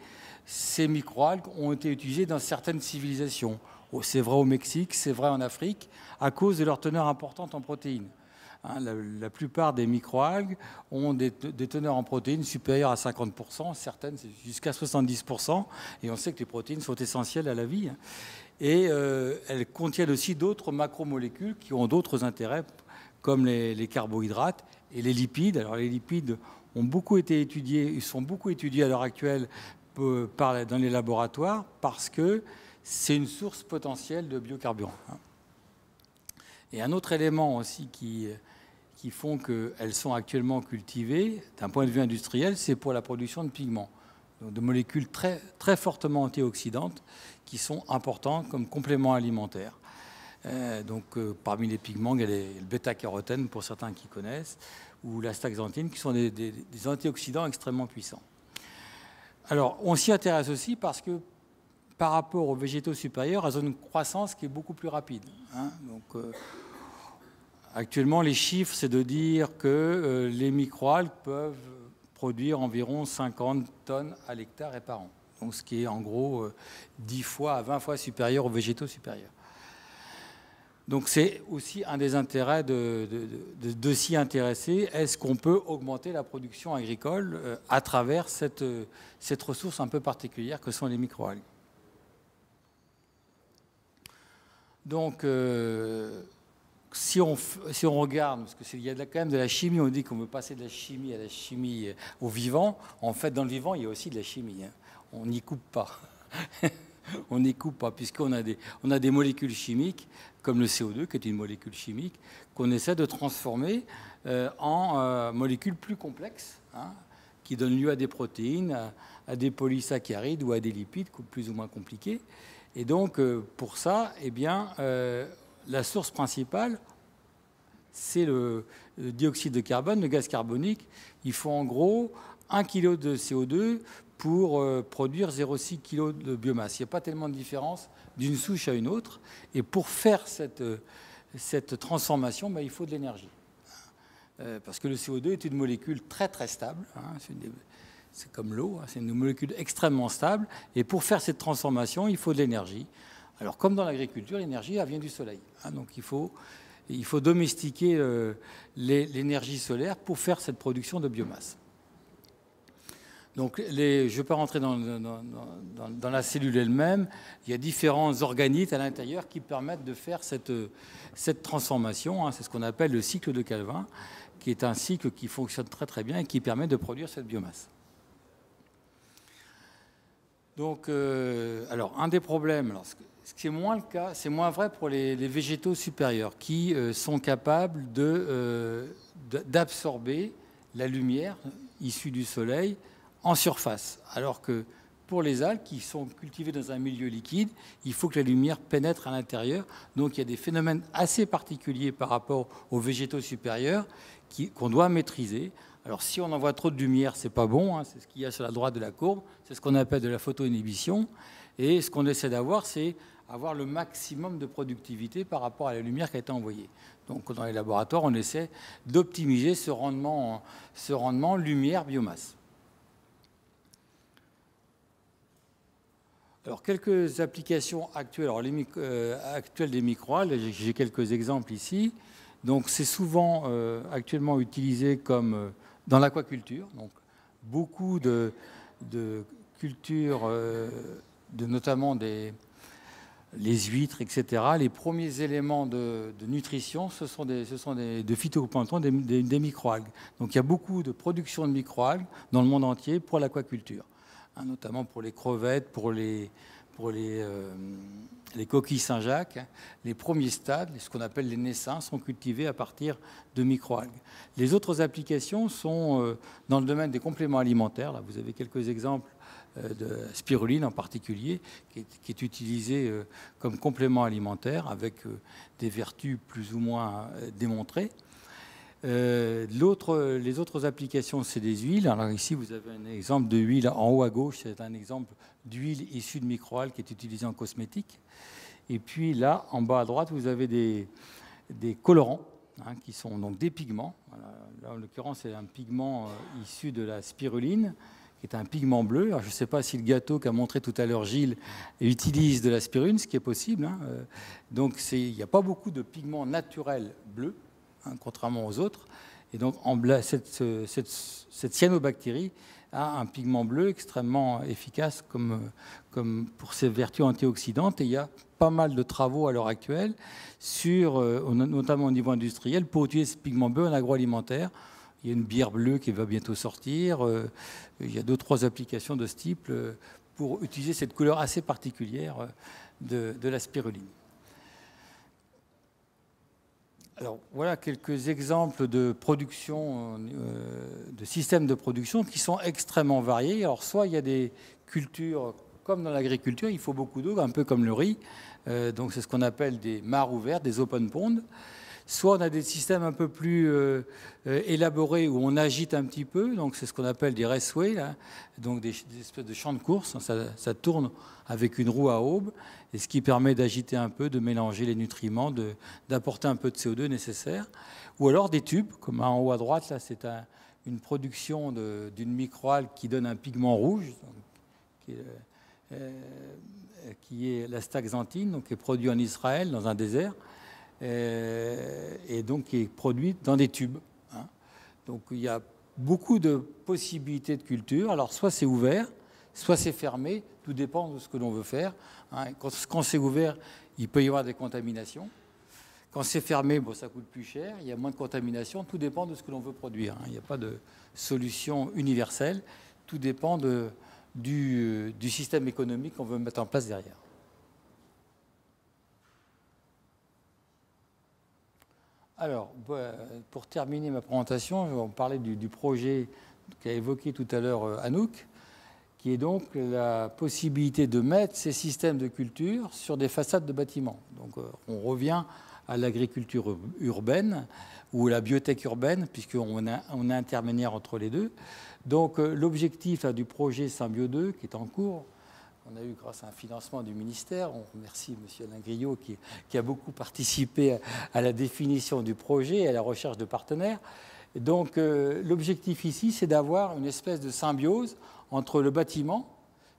ces microalgues ont été utilisées dans certaines civilisations. C'est vrai au Mexique, c'est vrai en Afrique, à cause de leur teneur importante en protéines. La plupart des microalgues ont des teneurs en protéines supérieures à 50%, certaines jusqu'à 70%, et on sait que les protéines sont essentielles à la vie. Et elles contiennent aussi d'autres macromolécules qui ont d'autres intérêts, comme les carbohydrates et les lipides. Alors les lipides ont beaucoup été étudiés, ils sont beaucoup étudiés à l'heure actuelle dans les laboratoires parce que c'est une source potentielle de biocarburants. Et un autre élément aussi qui font qu'elles sont actuellement cultivées, d'un point de vue industriel, c'est pour la production de pigments, donc de molécules très, très fortement antioxydantes qui sont importantes comme compléments alimentaires. Parmi les pigments, il y a le bêta-carotène, pour certains qui connaissent, ou l'astaxanthine, qui sont des antioxydants extrêmement puissants. Alors, on s'y intéresse aussi parce que par rapport aux végétaux supérieurs, elles ont une croissance qui est beaucoup plus rapide. Actuellement, les chiffres, c'est de dire que les microalgues peuvent produire environ 50 tonnes à l'hectare et par an. Donc, ce qui est en gros 10 fois à 20 fois supérieur aux végétaux supérieurs. Donc, c'est aussi un des intérêts de s'y intéresser. Est-ce qu'on peut augmenter la production agricole à travers cette ressource un peu particulière que sont les microalgues? Donc, si on regarde, parce qu'il y a quand même de la chimie, on dit qu'on veut passer de la chimie à la chimie au vivant. En fait, dans le vivant, il y a aussi de la chimie. On n'y coupe pas. On n'y coupe pas, puisqu'on a des molécules chimiques, comme le CO2, qui est une molécule chimique, qu'on essaie de transformer en molécules plus complexes, qui donnent lieu à des protéines, à des polysaccharides ou à des lipides plus ou moins compliqués. Et donc, pour ça, la source principale, c'est le dioxyde de carbone, le gaz carbonique. Il faut en gros 1 kg de CO2 pour produire 0,6 kg de biomasse. Il n'y a pas tellement de différence d'une souche à une autre. Et pour faire cette transformation, il faut de l'énergie. Parce que le CO2 est une molécule très très stable. C'est comme l'eau, c'est une molécule extrêmement stable. Et pour faire cette transformation, il faut de l'énergie. Alors, comme dans l'agriculture, l'énergie, elle vient du soleil. Donc, il faut domestiquer l'énergie solaire pour faire cette production de biomasse. Donc, je ne vais pas rentrer dans la cellule elle-même. Il y a différents organites à l'intérieur qui permettent de faire cette transformation. C'est ce qu'on appelle le cycle de Calvin, qui est un cycle qui fonctionne très très bien et qui permet de produire cette biomasse. Donc, alors, un des problèmes, ce qui est moins le cas, c'est moins vrai pour les végétaux supérieurs qui sont capables d'absorber la lumière issue du soleil en surface. Alors que pour les algues qui sont cultivées dans un milieu liquide, il faut que la lumière pénètre à l'intérieur. Donc il y a des phénomènes assez particuliers par rapport aux végétaux supérieurs qu'on doit maîtriser. Alors si on envoie trop de lumière, c'est pas bon, hein, c'est ce qu'il y a sur la droite de la courbe, c'est ce qu'on appelle de la photoinhibition. Et ce qu'on essaie d'avoir, c'est avoir le maximum de productivité par rapport à la lumière qui a été envoyée. Donc dans les laboratoires, on essaie d'optimiser ce rendement lumière-biomasse. Alors, quelques applications actuelles. Alors, actuelles des microalgues, j'ai quelques exemples ici. Donc, c'est souvent actuellement utilisé comme dans l'aquaculture. Donc, beaucoup de cultures, notamment les huîtres, etc. Les premiers éléments de nutrition, ce sont de phytoplancton, des microalgues. Donc, il y a beaucoup de production de microalgues dans le monde entier pour l'aquaculture. Notamment pour les crevettes, pour les coquilles Saint-Jacques. Les premiers stades, ce qu'on appelle les naissins, sont cultivés à partir de microalgues. Les autres applications sont dans le domaine des compléments alimentaires. Là, vous avez quelques exemples de spiruline en particulier, qui est utilisée comme complément alimentaire avec des vertus plus ou moins démontrées. Les autres applications, c'est des huiles. Alors ici, vous avez un exemple de huile en haut à gauche. C'est un exemple d'huile issue de microalgues qui est utilisée en cosmétique. Et puis là, en bas à droite, vous avez des colorants, qui sont donc des pigments. Voilà. Là, en l'occurrence, c'est un pigment issu de la spiruline, qui est un pigment bleu. Alors, je ne sais pas si le gâteau qu'a montré tout à l'heure Gilles utilise de la spiruline, ce qui est possible. Donc, il n'y a pas beaucoup de pigments naturels bleus, contrairement aux autres. Et donc, cette cyanobactérie a un pigment bleu extrêmement efficace comme pour ses vertus antioxydantes. Et il y a pas mal de travaux à l'heure actuelle, notamment au niveau industriel, pour utiliser ce pigment bleu en agroalimentaire. Il y a une bière bleue qui va bientôt sortir. Il y a 2-3 applications de ce type pour utiliser cette couleur assez particulière de la spiruline. Alors, voilà quelques exemples de production, de systèmes de production qui sont extrêmement variés. Alors, soit il y a des cultures, comme dans l'agriculture, il faut beaucoup d'eau, un peu comme le riz. Donc, c'est ce qu'on appelle des mares ouvertes, des open ponds. Soit on a des systèmes un peu plus élaborés où on agite un petit peu. Donc, c'est ce qu'on appelle des raceways, là. Donc des espèces de champs de course. Ça tourne avec une roue à aube, et ce qui permet d'agiter un peu, de mélanger les nutriments, d'apporter un peu de CO2 nécessaire. Ou alors des tubes, comme en haut à droite, là, c'est une production d'une microalgue qui donne un pigment rouge, donc, qui est la staxanthine, donc qui est produit en Israël, dans un désert, et donc qui est produit dans des tubes. Donc il y a beaucoup de possibilités de culture. Alors soit c'est ouvert, soit c'est fermé, tout dépend de ce que l'on veut faire. Quand c'est ouvert, il peut y avoir des contaminations. Quand c'est fermé, ça coûte plus cher, il y a moins de contamination, tout dépend de ce que l'on veut produire. Il n'y a pas de solution universelle, tout dépend du système économique qu'on veut mettre en place derrière. Alors, pour terminer ma présentation, je vais vous parler du projet qu'a évoqué tout à l'heure Anouk, qui est donc la possibilité de mettre ces systèmes de culture sur des façades de bâtiments. Donc, on revient à l'agriculture urbaine ou la biotech urbaine, puisqu'on est intermédiaire entre les deux. Donc, l'objectif du projet Symbio 2, qui est en cours, on a eu grâce à un financement du ministère. On remercie M. Alain Griot qui a beaucoup participé à la définition du projet et à la recherche de partenaires. Donc l'objectif ici, c'est d'avoir une espèce de symbiose entre le bâtiment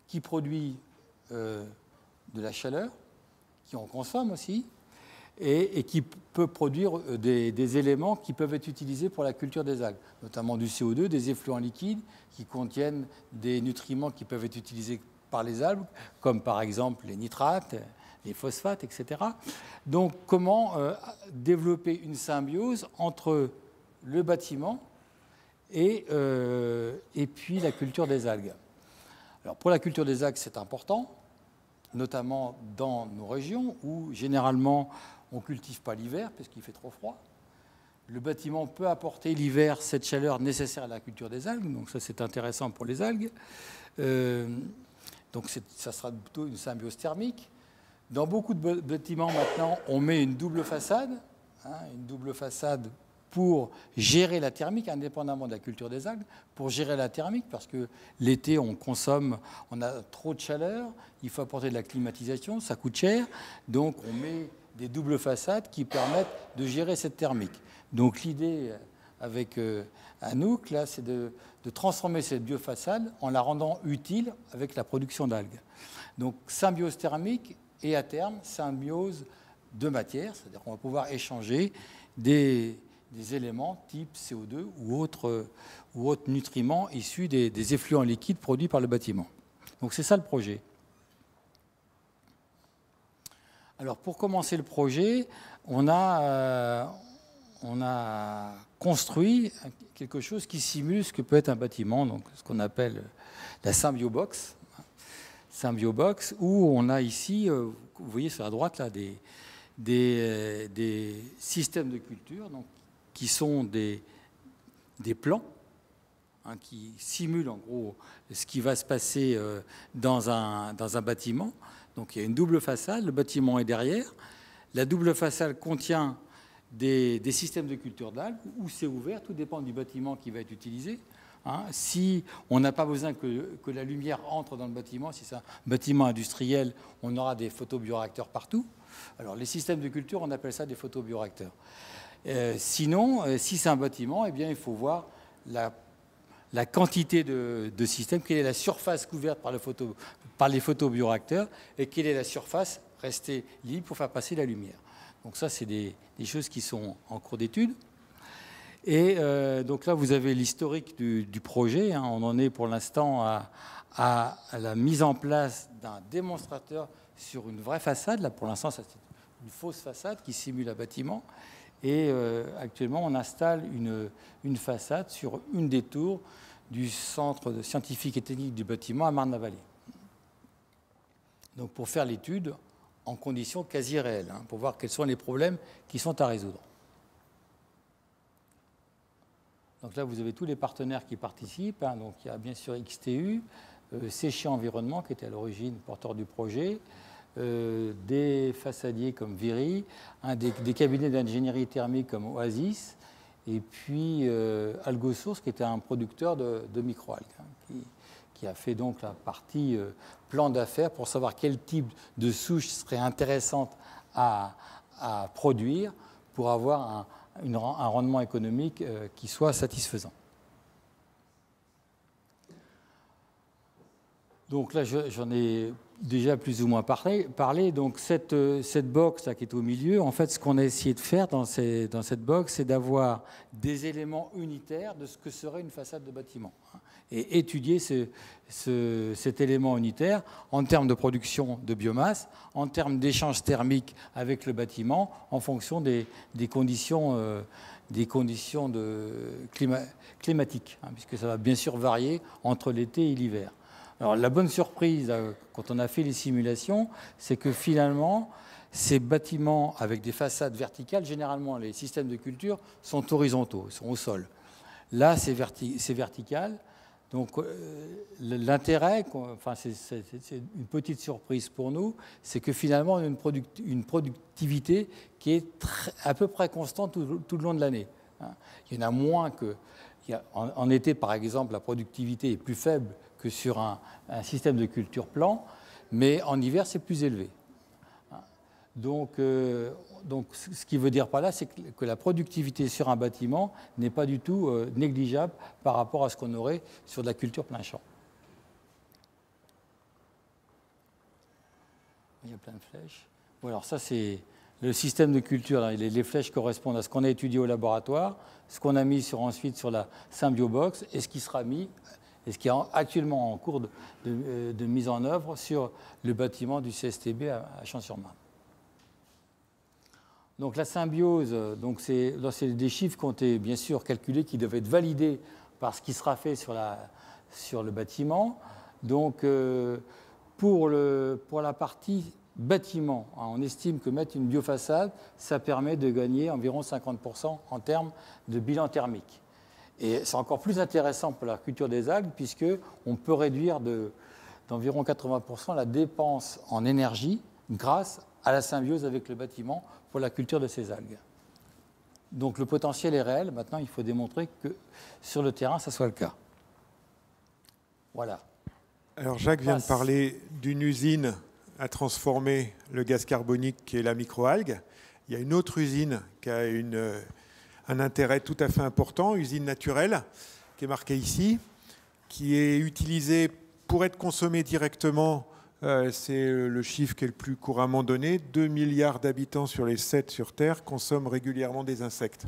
qui produit de la chaleur, qui en consomme aussi, et qui peut produire des éléments qui peuvent être utilisés pour la culture des algues, notamment du CO2, des effluents liquides qui contiennent des nutriments qui peuvent être utilisés par les algues, comme par exemple les nitrates, les phosphates, etc. Donc, comment développer une symbiose entre le bâtiment et puis la culture des algues. Alors, pour la culture des algues, c'est important, notamment dans nos régions où, généralement, on ne cultive pas l'hiver parce qu'il fait trop froid. Le bâtiment peut apporter l'hiver cette chaleur nécessaire à la culture des algues, donc ça, c'est intéressant pour les algues. Donc ça sera plutôt une symbiose thermique. Dans beaucoup de bâtiments maintenant, on met une double façade, une double façade pour gérer la thermique, indépendamment de la culture des algues, pour gérer la thermique, parce que l'été, on a trop de chaleur, il faut apporter de la climatisation, ça coûte cher, donc on met des doubles façades qui permettent de gérer cette thermique. Donc l'idée avec Anouk, là, c'est de transformer cette biofaçade en la rendant utile avec la production d'algues. Donc symbiose thermique et à terme symbiose de matière, c'est-à-dire qu'on va pouvoir échanger des éléments type CO2 ou autres nutriments issus des effluents liquides produits par le bâtiment. Donc c'est ça le projet. Alors pour commencer le projet, on a construit quelque chose qui simule ce que peut être un bâtiment, donc ce qu'on appelle la Symbiobox. Symbiobox, où on a ici, vous voyez sur la droite là, des systèmes de culture, donc, qui sont des plans qui simulent en gros ce qui va se passer dans un bâtiment. Donc il y a une double façade, le bâtiment est derrière. La double façade contient des systèmes de culture d'algues où c'est ouvert, tout dépend du bâtiment qui va être utilisé. Si on n'a pas besoin que la lumière entre dans le bâtiment, si c'est un bâtiment industriel, on aura des photobioréacteurs partout. Alors les systèmes de culture, on appelle ça des photobioréacteurs. Sinon, si c'est un bâtiment, eh bien, il faut voir la quantité de systèmes, quelle est la surface couverte par les photobioréacteurs et quelle est la surface restée libre pour faire passer la lumière. Donc ça, c'est des choses qui sont en cours d'étude. Et donc là, vous avez l'historique du projet. On en est pour l'instant à la mise en place d'un démonstrateur sur une vraie façade. Là, pour l'instant, c'est une fausse façade qui simule un bâtiment. Et actuellement, on installe une façade sur une des tours du centre scientifique et technique du bâtiment à Marne-la-Vallée. Donc pour faire l'étude en conditions quasi réelles, pour voir quels sont les problèmes qui sont à résoudre. Donc là, vous avez tous les partenaires qui participent. Donc il y a bien sûr XTU, Séché Environnement, qui était à l'origine porteur du projet, des façadiers comme Viry, des cabinets d'ingénierie thermique comme Oasis, et puis Algosource, qui était un producteur de microalgues, qui a fait donc la partie plan d'affaires pour savoir quel type de souche serait intéressante à produire pour avoir un rendement économique qui soit satisfaisant. Donc là, j'en ai déjà plus ou moins parlé. Donc cette box là, qui est au milieu, en fait, ce qu'on a essayé de faire dans cette box, c'est d'avoir des éléments unitaires de ce que serait une façade de bâtiment et étudier cet élément unitaire en termes de production de biomasse, en termes d'échange thermique avec le bâtiment, en fonction des conditions climatiques, puisque ça va bien sûr varier entre l'été et l'hiver. Alors la bonne surprise, quand on a fait les simulations, c'est que finalement, ces bâtiments avec des façades verticales, généralement les systèmes de culture sont horizontaux, sont au sol. Là, c'est vertical. Donc l'intérêt, enfin, c'est une petite surprise pour nous, c'est que finalement, on a une productivité qui est à peu près constante tout le long de l'année. Il y en a moins que... En été, par exemple, la productivité est plus faible que sur un système de culture plan, mais en hiver, c'est plus élevé. Donc, ce qui veut dire par là, c'est que la productivité sur un bâtiment n'est pas du tout négligeable par rapport à ce qu'on aurait sur de la culture plein champ. Il y a plein de flèches. Bon, alors ça, c'est le système de culture. Les flèches correspondent à ce qu'on a étudié au laboratoire, ce qu'on a mis ensuite sur la Symbiobox et ce qui sera mis et ce qui est actuellement en cours de mise en œuvre sur le bâtiment du CSTB à Champs-sur-Marne. Donc la symbiose, c'est des chiffres qui ont été bien sûr calculés, qui devaient être validés par ce qui sera fait sur le bâtiment. Donc pour la partie bâtiment, on estime que mettre une biofaçade, ça permet de gagner environ 50% en termes de bilan thermique. Et c'est encore plus intéressant pour la culture des algues, puisqu'on peut réduire de d'environ 80% la dépense en énergie grâce à la symbiose avec le bâtiment pour la culture de ces algues. Donc le potentiel est réel. Maintenant, il faut démontrer que sur le terrain, ça soit le cas. Voilà. Alors Jacques vient de parler d'une usine à transformer le gaz carbonique qui est la microalgue. Il y a une autre usine qui a un intérêt tout à fait important, usine naturelle, qui est marquée ici, qui est utilisée pour être consommée directement. C'est le chiffre qui est le plus couramment donné. 2 milliards d'habitants sur les 7 sur Terre consomment régulièrement des insectes.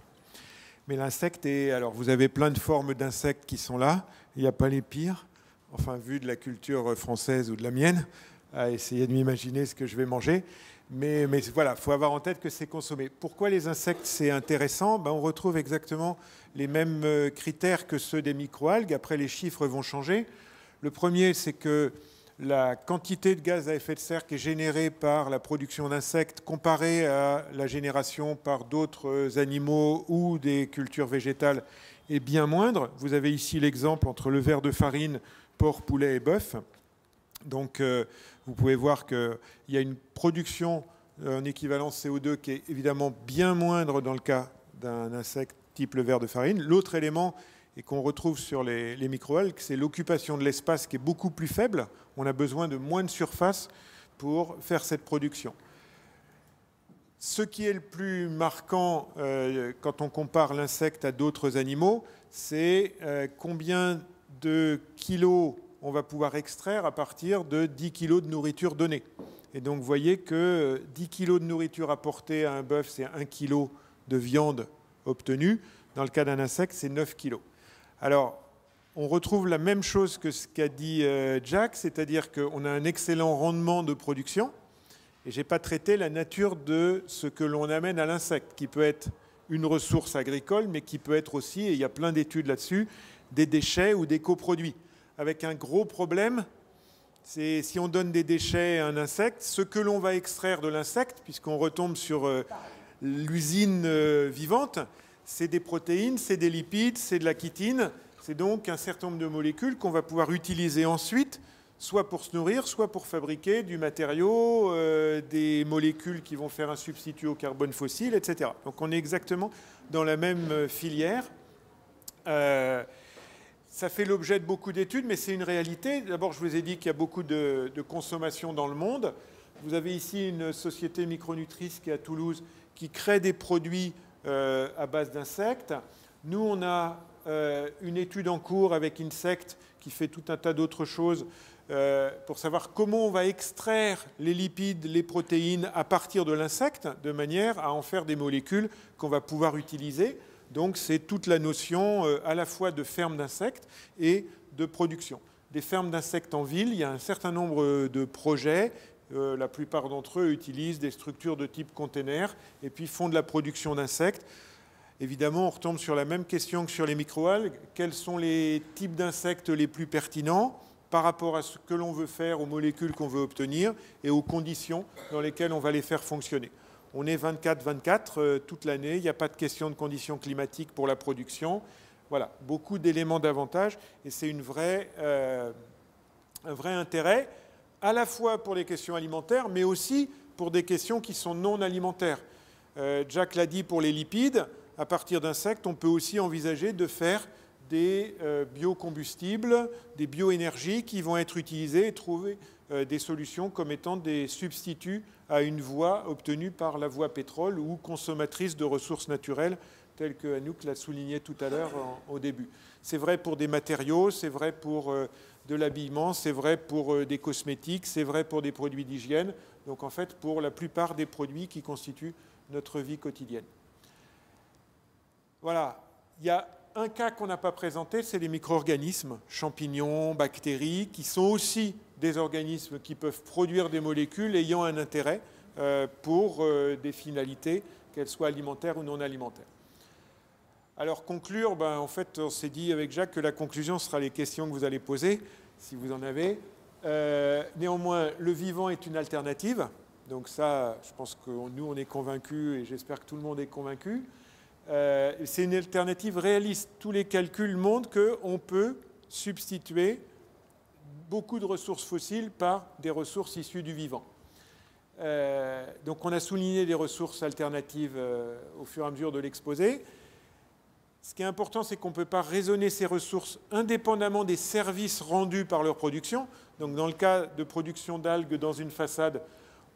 Mais l'insecte est... Alors, vous avez plein de formes d'insectes qui sont là. Il n'y a pas les pires, enfin, vu de la culture française ou de la mienne, à essayer de m'imaginer ce que je vais manger. Mais voilà, il faut avoir en tête que c'est consommé. Pourquoi les insectes, c'est intéressant? On retrouve exactement les mêmes critères que ceux des microalgues. Après, les chiffres vont changer. Le premier, c'est que la quantité de gaz à effet de serre qui est générée par la production d'insectes comparée à la génération par d'autres animaux ou des cultures végétales est bien moindre. Vous avez ici l'exemple entre le ver de farine, porc, poulet et bœuf. Donc, vous pouvez voir qu'il y a une production en équivalence CO2 qui est évidemment bien moindre dans le cas d'un insecte type le ver de farine. L'autre élément, et qu'on retrouve sur les microalgues, c'est l'occupation de l'espace qui est beaucoup plus faible. On a besoin de moins de surface pour faire cette production. Ce qui est le plus marquant quand on compare l'insecte à d'autres animaux, c'est combien de kilos on va pouvoir extraire à partir de 10 kilos de nourriture donnée. Et donc, vous voyez que 10 kilos de nourriture apportée à un bœuf, c'est 1 kilo de viande obtenue. Dans le cas d'un insecte, c'est 9 kilos. Alors, on retrouve la même chose que ce qu'a dit Jack, c'est-à-dire qu'on a un excellent rendement de production. Et je n'ai pas traité la nature de ce que l'on amène à l'insecte, qui peut être une ressource agricole, mais qui peut être aussi, et il y a plein d'études là-dessus, des déchets ou des coproduits. Avec un gros problème, c'est si on donne des déchets à un insecte, ce que l'on va extraire de l'insecte, puisqu'on retombe sur l'usine vivante, c'est des protéines, c'est des lipides, c'est de la chitine, c'est donc un certain nombre de molécules qu'on va pouvoir utiliser ensuite, soit pour se nourrir, soit pour fabriquer du matériau, des molécules qui vont faire un substitut au carbone fossile, etc. Donc on est exactement dans la même filière. Ça fait l'objet de beaucoup d'études, mais c'est une réalité. D'abord, je vous ai dit qu'il y a beaucoup de consommation dans le monde. Vous avez ici une société micronutrice qui est à Toulouse qui crée des produits à base d'insectes. Nous, on a une étude en cours avec Insect qui fait tout un tas d'autres choses pour savoir comment on va extraire les lipides, les protéines à partir de l'insecte, de manière à en faire des molécules qu'on va pouvoir utiliser. Donc c'est toute la notion à la fois de ferme d'insectes et de production. Des fermes d'insectes en ville, il y a un certain nombre de projets. La plupart d'entre eux utilisent des structures de type container et puis font de la production d'insectes. Évidemment, on retombe sur la même question que sur les microalgues. Quels sont les types d'insectes les plus pertinents par rapport à ce que l'on veut faire, aux molécules qu'on veut obtenir et aux conditions dans lesquelles on va les faire fonctionner. On est 24-24 toute l'année, il n'y a pas de question de conditions climatiques pour la production. Voilà, beaucoup d'éléments d'avantage et c'est un vrai intérêt, à la fois pour les questions alimentaires, mais aussi pour des questions qui sont non alimentaires. Jack l'a dit pour les lipides, à partir d'insectes, on peut aussi envisager de faire des biocombustibles, des bioénergies qui vont être utilisées et trouver des solutions comme étant des substituts à une voie obtenue par la voie pétrole ou consommatrice de ressources naturelles, telles que Anouk l'a souligné tout à l'heure au début. C'est vrai pour des matériaux, c'est vrai pour de l'habillement, c'est vrai pour des cosmétiques, c'est vrai pour des produits d'hygiène, donc en fait pour la plupart des produits qui constituent notre vie quotidienne. Voilà, il y a un cas qu'on n'a pas présenté, c'est les micro-organismes, champignons, bactéries, qui sont aussi des organismes qui peuvent produire des molécules ayant un intérêt pour des finalités, qu'elles soient alimentaires ou non alimentaires. Alors conclure, en fait, on s'est dit avec Jacques que la conclusion sera les questions que vous allez poser, si vous en avez. Néanmoins, le vivant est une alternative. Donc ça, je pense que nous, on est convaincus et j'espère que tout le monde est convaincu. C'est une alternative réaliste. Tous les calculs montrent qu'on peut substituer beaucoup de ressources fossiles par des ressources issues du vivant. Donc on a souligné des ressources alternatives au fur et à mesure de l'exposé. Ce qui est important, c'est qu'on ne peut pas raisonner ces ressources indépendamment des services rendus par leur production. Donc dans le cas de production d'algues dans une façade,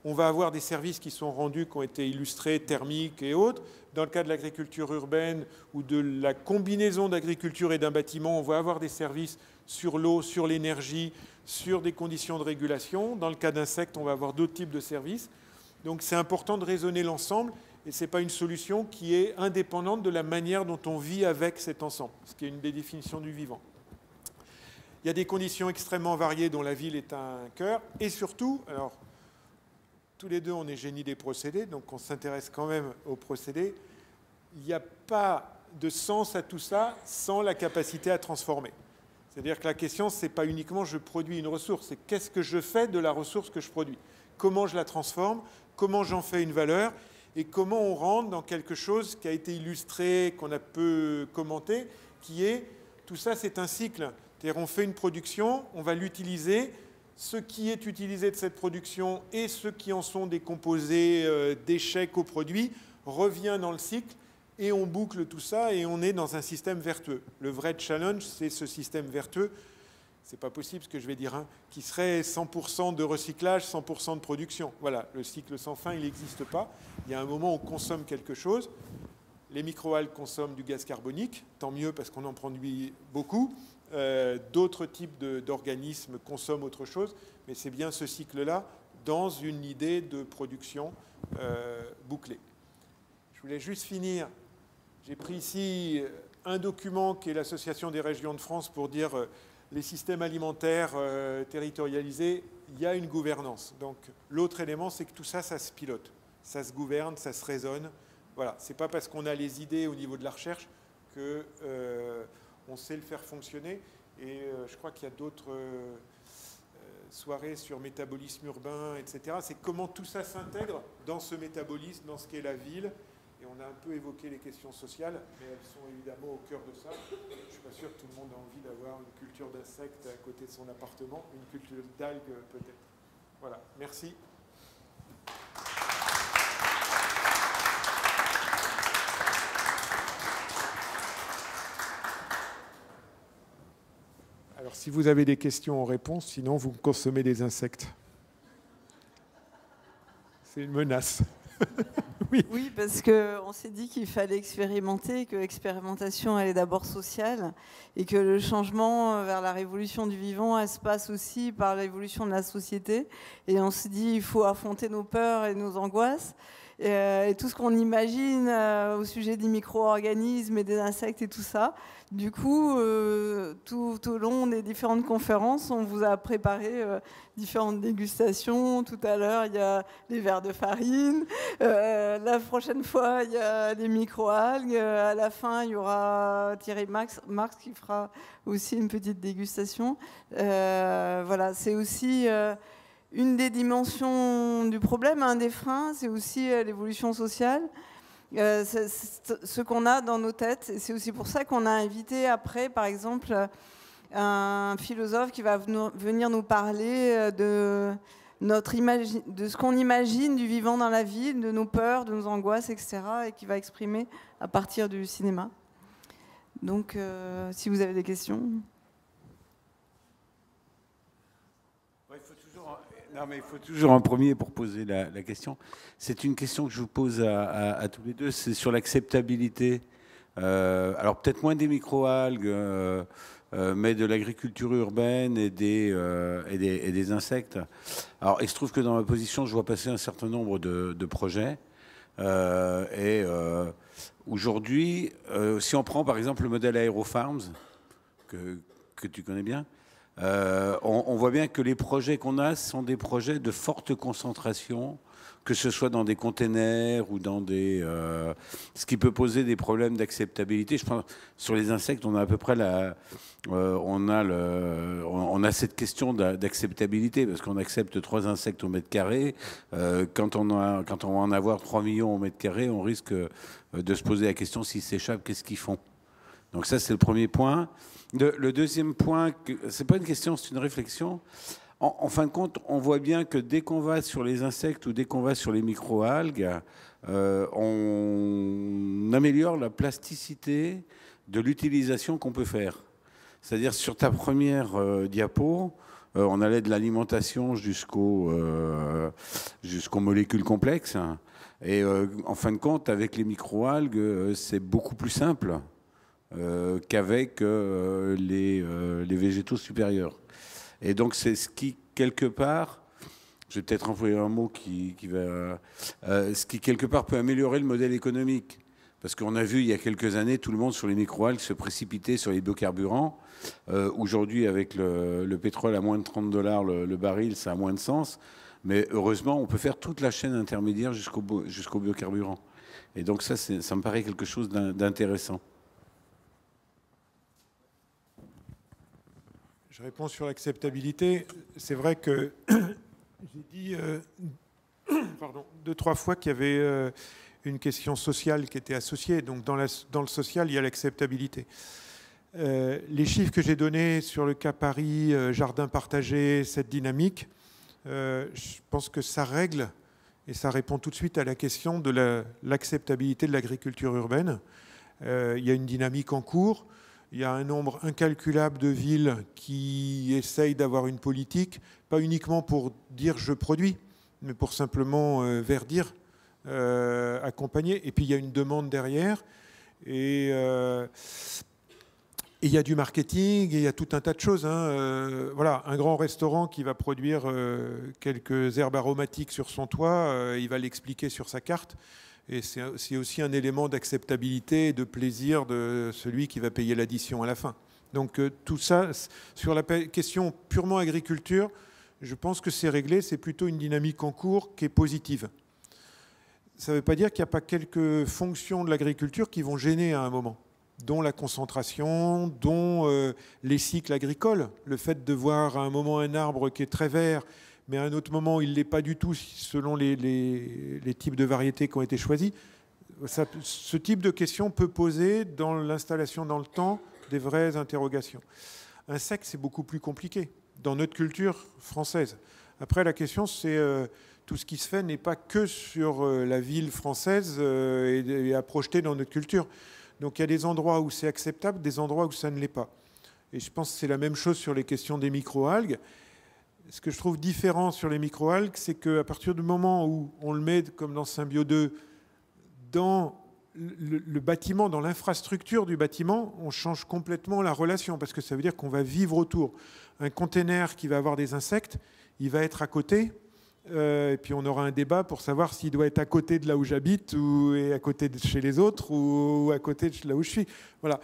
on va avoir des services qui sont rendus, qui ont été illustrés, thermiques et autres. Dans le cas de l'agriculture urbaine ou de la combinaison d'agriculture et d'un bâtiment, on va avoir des services sur l'eau, sur l'énergie, sur des conditions de régulation. Dans le cas d'insectes, on va avoir d'autres types de services. Donc c'est important de raisonner l'ensemble et ce n'est pas une solution qui est indépendante de la manière dont on vit avec cet ensemble, ce qui est une des définitions du vivant. Il y a des conditions extrêmement variées dont la ville est un cœur et surtout, alors tous les deux on est génie des procédés, donc on s'intéresse quand même aux procédés, il n'y a pas de sens à tout ça sans la capacité à transformer. C'est-à-dire que la question, ce n'est pas uniquement je produis une ressource, c'est qu'est-ce que je fais de la ressource que je produis. Comment je la transforme, comment j'en fais une valeur, et comment on rentre dans quelque chose qui a été illustré, qu'on a peu commenté, qui est, tout ça c'est un cycle. C'est-à-dire on fait une production, on va l'utiliser, ce qui est utilisé de cette production et ce qui en sont des composés, déchets coproduits, revient dans le cycle, et on boucle tout ça et on est dans un système vertueux. Le vrai challenge, c'est ce système vertueux. C'est pas possible ce que je vais dire, hein, qui serait 100% de recyclage, 100% de production. Voilà, le cycle sans fin, il n'existe pas. Il y a un moment où on consomme quelque chose. Les microalgues consomment du gaz carbonique, tant mieux parce qu'on en produit beaucoup. D'autres types d'organismes consomment autre chose, mais c'est bien ce cycle-là dans une idée de production bouclée. Je voulais juste finir. J'ai pris ici un document qui est l'Association des régions de France pour dire les systèmes alimentaires territorialisés, il y a une gouvernance. Donc l'autre élément, c'est que tout ça, ça se pilote, ça se gouverne, ça se raisonne. Voilà, c'est pas parce qu'on a les idées au niveau de la recherche que on sait le faire fonctionner. Et je crois qu'il y a d'autres soirées sur métabolisme urbain, etc. C'est comment tout ça s'intègre dans ce métabolisme, dans ce qu'est la ville. Et on a un peu évoqué les questions sociales, mais elles sont évidemment au cœur de ça. Je ne suis pas sûr que tout le monde a envie d'avoir une culture d'insectes à côté de son appartement, une culture d'algues peut-être. Voilà, merci. Alors si vous avez des questions, on répond, sinon vous consommez des insectes. C'est une menace. Oui, parce qu'on s'est dit qu'il fallait expérimenter, que l'expérimentation, elle est d'abord sociale, et que le changement vers la révolution du vivant, elle se passe aussi par l'évolution de la société. Et on s'est dit, il faut affronter nos peurs et nos angoisses. Et tout ce qu'on imagine au sujet des micro-organismes et des insectes et tout ça. Du coup, tout au long des différentes conférences, on vous a préparé différentes dégustations. Tout à l'heure, il y a les verres de farine. La prochaine fois, il y a les micro-algues. À la fin, il y aura Thierry Marx qui fera aussi une petite dégustation. Voilà, c'est aussi... une des dimensions du problème, un des freins, c'est aussi l'évolution sociale, ce qu'on a dans nos têtes. Et c'est aussi pour ça qu'on a invité après, par exemple, un philosophe qui va venir nous parler de ce qu'on imagine du vivant dans la ville, de nos peurs, de nos angoisses, etc., et qui va exprimer à partir du cinéma. Donc, si vous avez des questions... Non, mais il faut toujours un premier pour poser la question. C'est une question que je vous pose à tous les deux, c'est sur l'acceptabilité. Alors peut-être moins des microalgues, mais de l'agriculture urbaine et des insectes. Alors il se trouve que dans ma position, je vois passer un certain nombre de projets. Aujourd'hui, si on prend par exemple le modèle AeroFarms, que tu connais bien, on voit bien que les projets qu'on a sont des projets de forte concentration, que ce soit dans des containers ou dans ce qui peut poser des problèmes d'acceptabilité. Je pense sur les insectes, on a à peu près on a cette question d'acceptabilité parce qu'on accepte 3 insectes au mètre carré. Quand on va en avoir 3 millions au mètre carré, on risque de se poser la question s'ils s'échappent, qu'est-ce qu'ils font? Donc ça, c'est le premier point. Le deuxième point, c'est pas une question, c'est une réflexion. En fin de compte, on voit bien que dès qu'on va sur les insectes ou dès qu'on va sur les microalgues, on améliore la plasticité de l'utilisation qu'on peut faire. C'est-à-dire sur ta première diapo, on allait de l'alimentation jusqu'aux molécules complexes. Et en fin de compte, avec les microalgues, c'est beaucoup plus simple qu'avec les végétaux supérieurs. Et donc c'est ce qui, quelque part, je vais peut-être employer un mot ce qui, quelque part, peut améliorer le modèle économique. Parce qu'on a vu, il y a quelques années, tout le monde sur les microalgues se précipitait sur les biocarburants. Aujourd'hui, avec le pétrole à moins de $30 le baril, ça a moins de sens. Mais heureusement, on peut faire toute la chaîne intermédiaire jusqu'au biocarburant. Et donc ça me paraît quelque chose d'intéressant. Je réponds sur l'acceptabilité. C'est vrai que j'ai dit 2-3 fois qu'il y avait une question sociale qui était associée. Donc dans le social, il y a l'acceptabilité. Les chiffres que j'ai donnés sur le cas Paris, jardin partagé, cette dynamique, je pense que ça règle et ça répond tout de suite à la question de l'acceptabilité de l'agriculture urbaine. Il y a une dynamique en cours. Il y a un nombre incalculable de villes qui essayent d'avoir une politique, pas uniquement pour dire je produis, mais pour simplement verdir, accompagner. Et puis il y a une demande derrière. Et il y a du marketing, et il y a tout un tas de choses. Voilà, un grand restaurant qui va produire quelques herbes aromatiques sur son toit, il va l'expliquer sur sa carte. Et c'est aussi un élément d'acceptabilité et de plaisir de celui qui va payer l'addition à la fin. Donc tout ça, sur la question purement agriculture, je pense que c'est réglé, c'est plutôt une dynamique en cours qui est positive. Ça ne veut pas dire qu'il n'y a pas quelques fonctions de l'agriculture qui vont gêner à un moment, dont la concentration, dont les cycles agricoles. Le fait de voir à un moment un arbre qui est très vert, mais à un autre moment, il ne l'est pas du tout selon les types de variétés qui ont été choisis. Ce type de question peut poser dans l'installation dans le temps des vraies interrogations. Insectes, c'est beaucoup plus compliqué dans notre culture française. Après, la question, c'est tout ce qui se fait n'est pas que sur la ville française et à projeter dans notre culture. Donc il y a des endroits où c'est acceptable, des endroits où ça ne l'est pas. Et je pense que c'est la même chose sur les questions des microalgues. Ce que je trouve différent sur les microalgues, c'est qu'à partir du moment où on le met, comme dans Symbio 2, dans le bâtiment, dans l'infrastructure du bâtiment, on change complètement la relation, parce que ça veut dire qu'on va vivre autour. Un container qui va avoir des insectes, il va être à côté, et puis on aura un débat pour savoir s'il doit être à côté de là où j'habite, ou à côté de chez les autres, ou à côté de là où je suis. Voilà.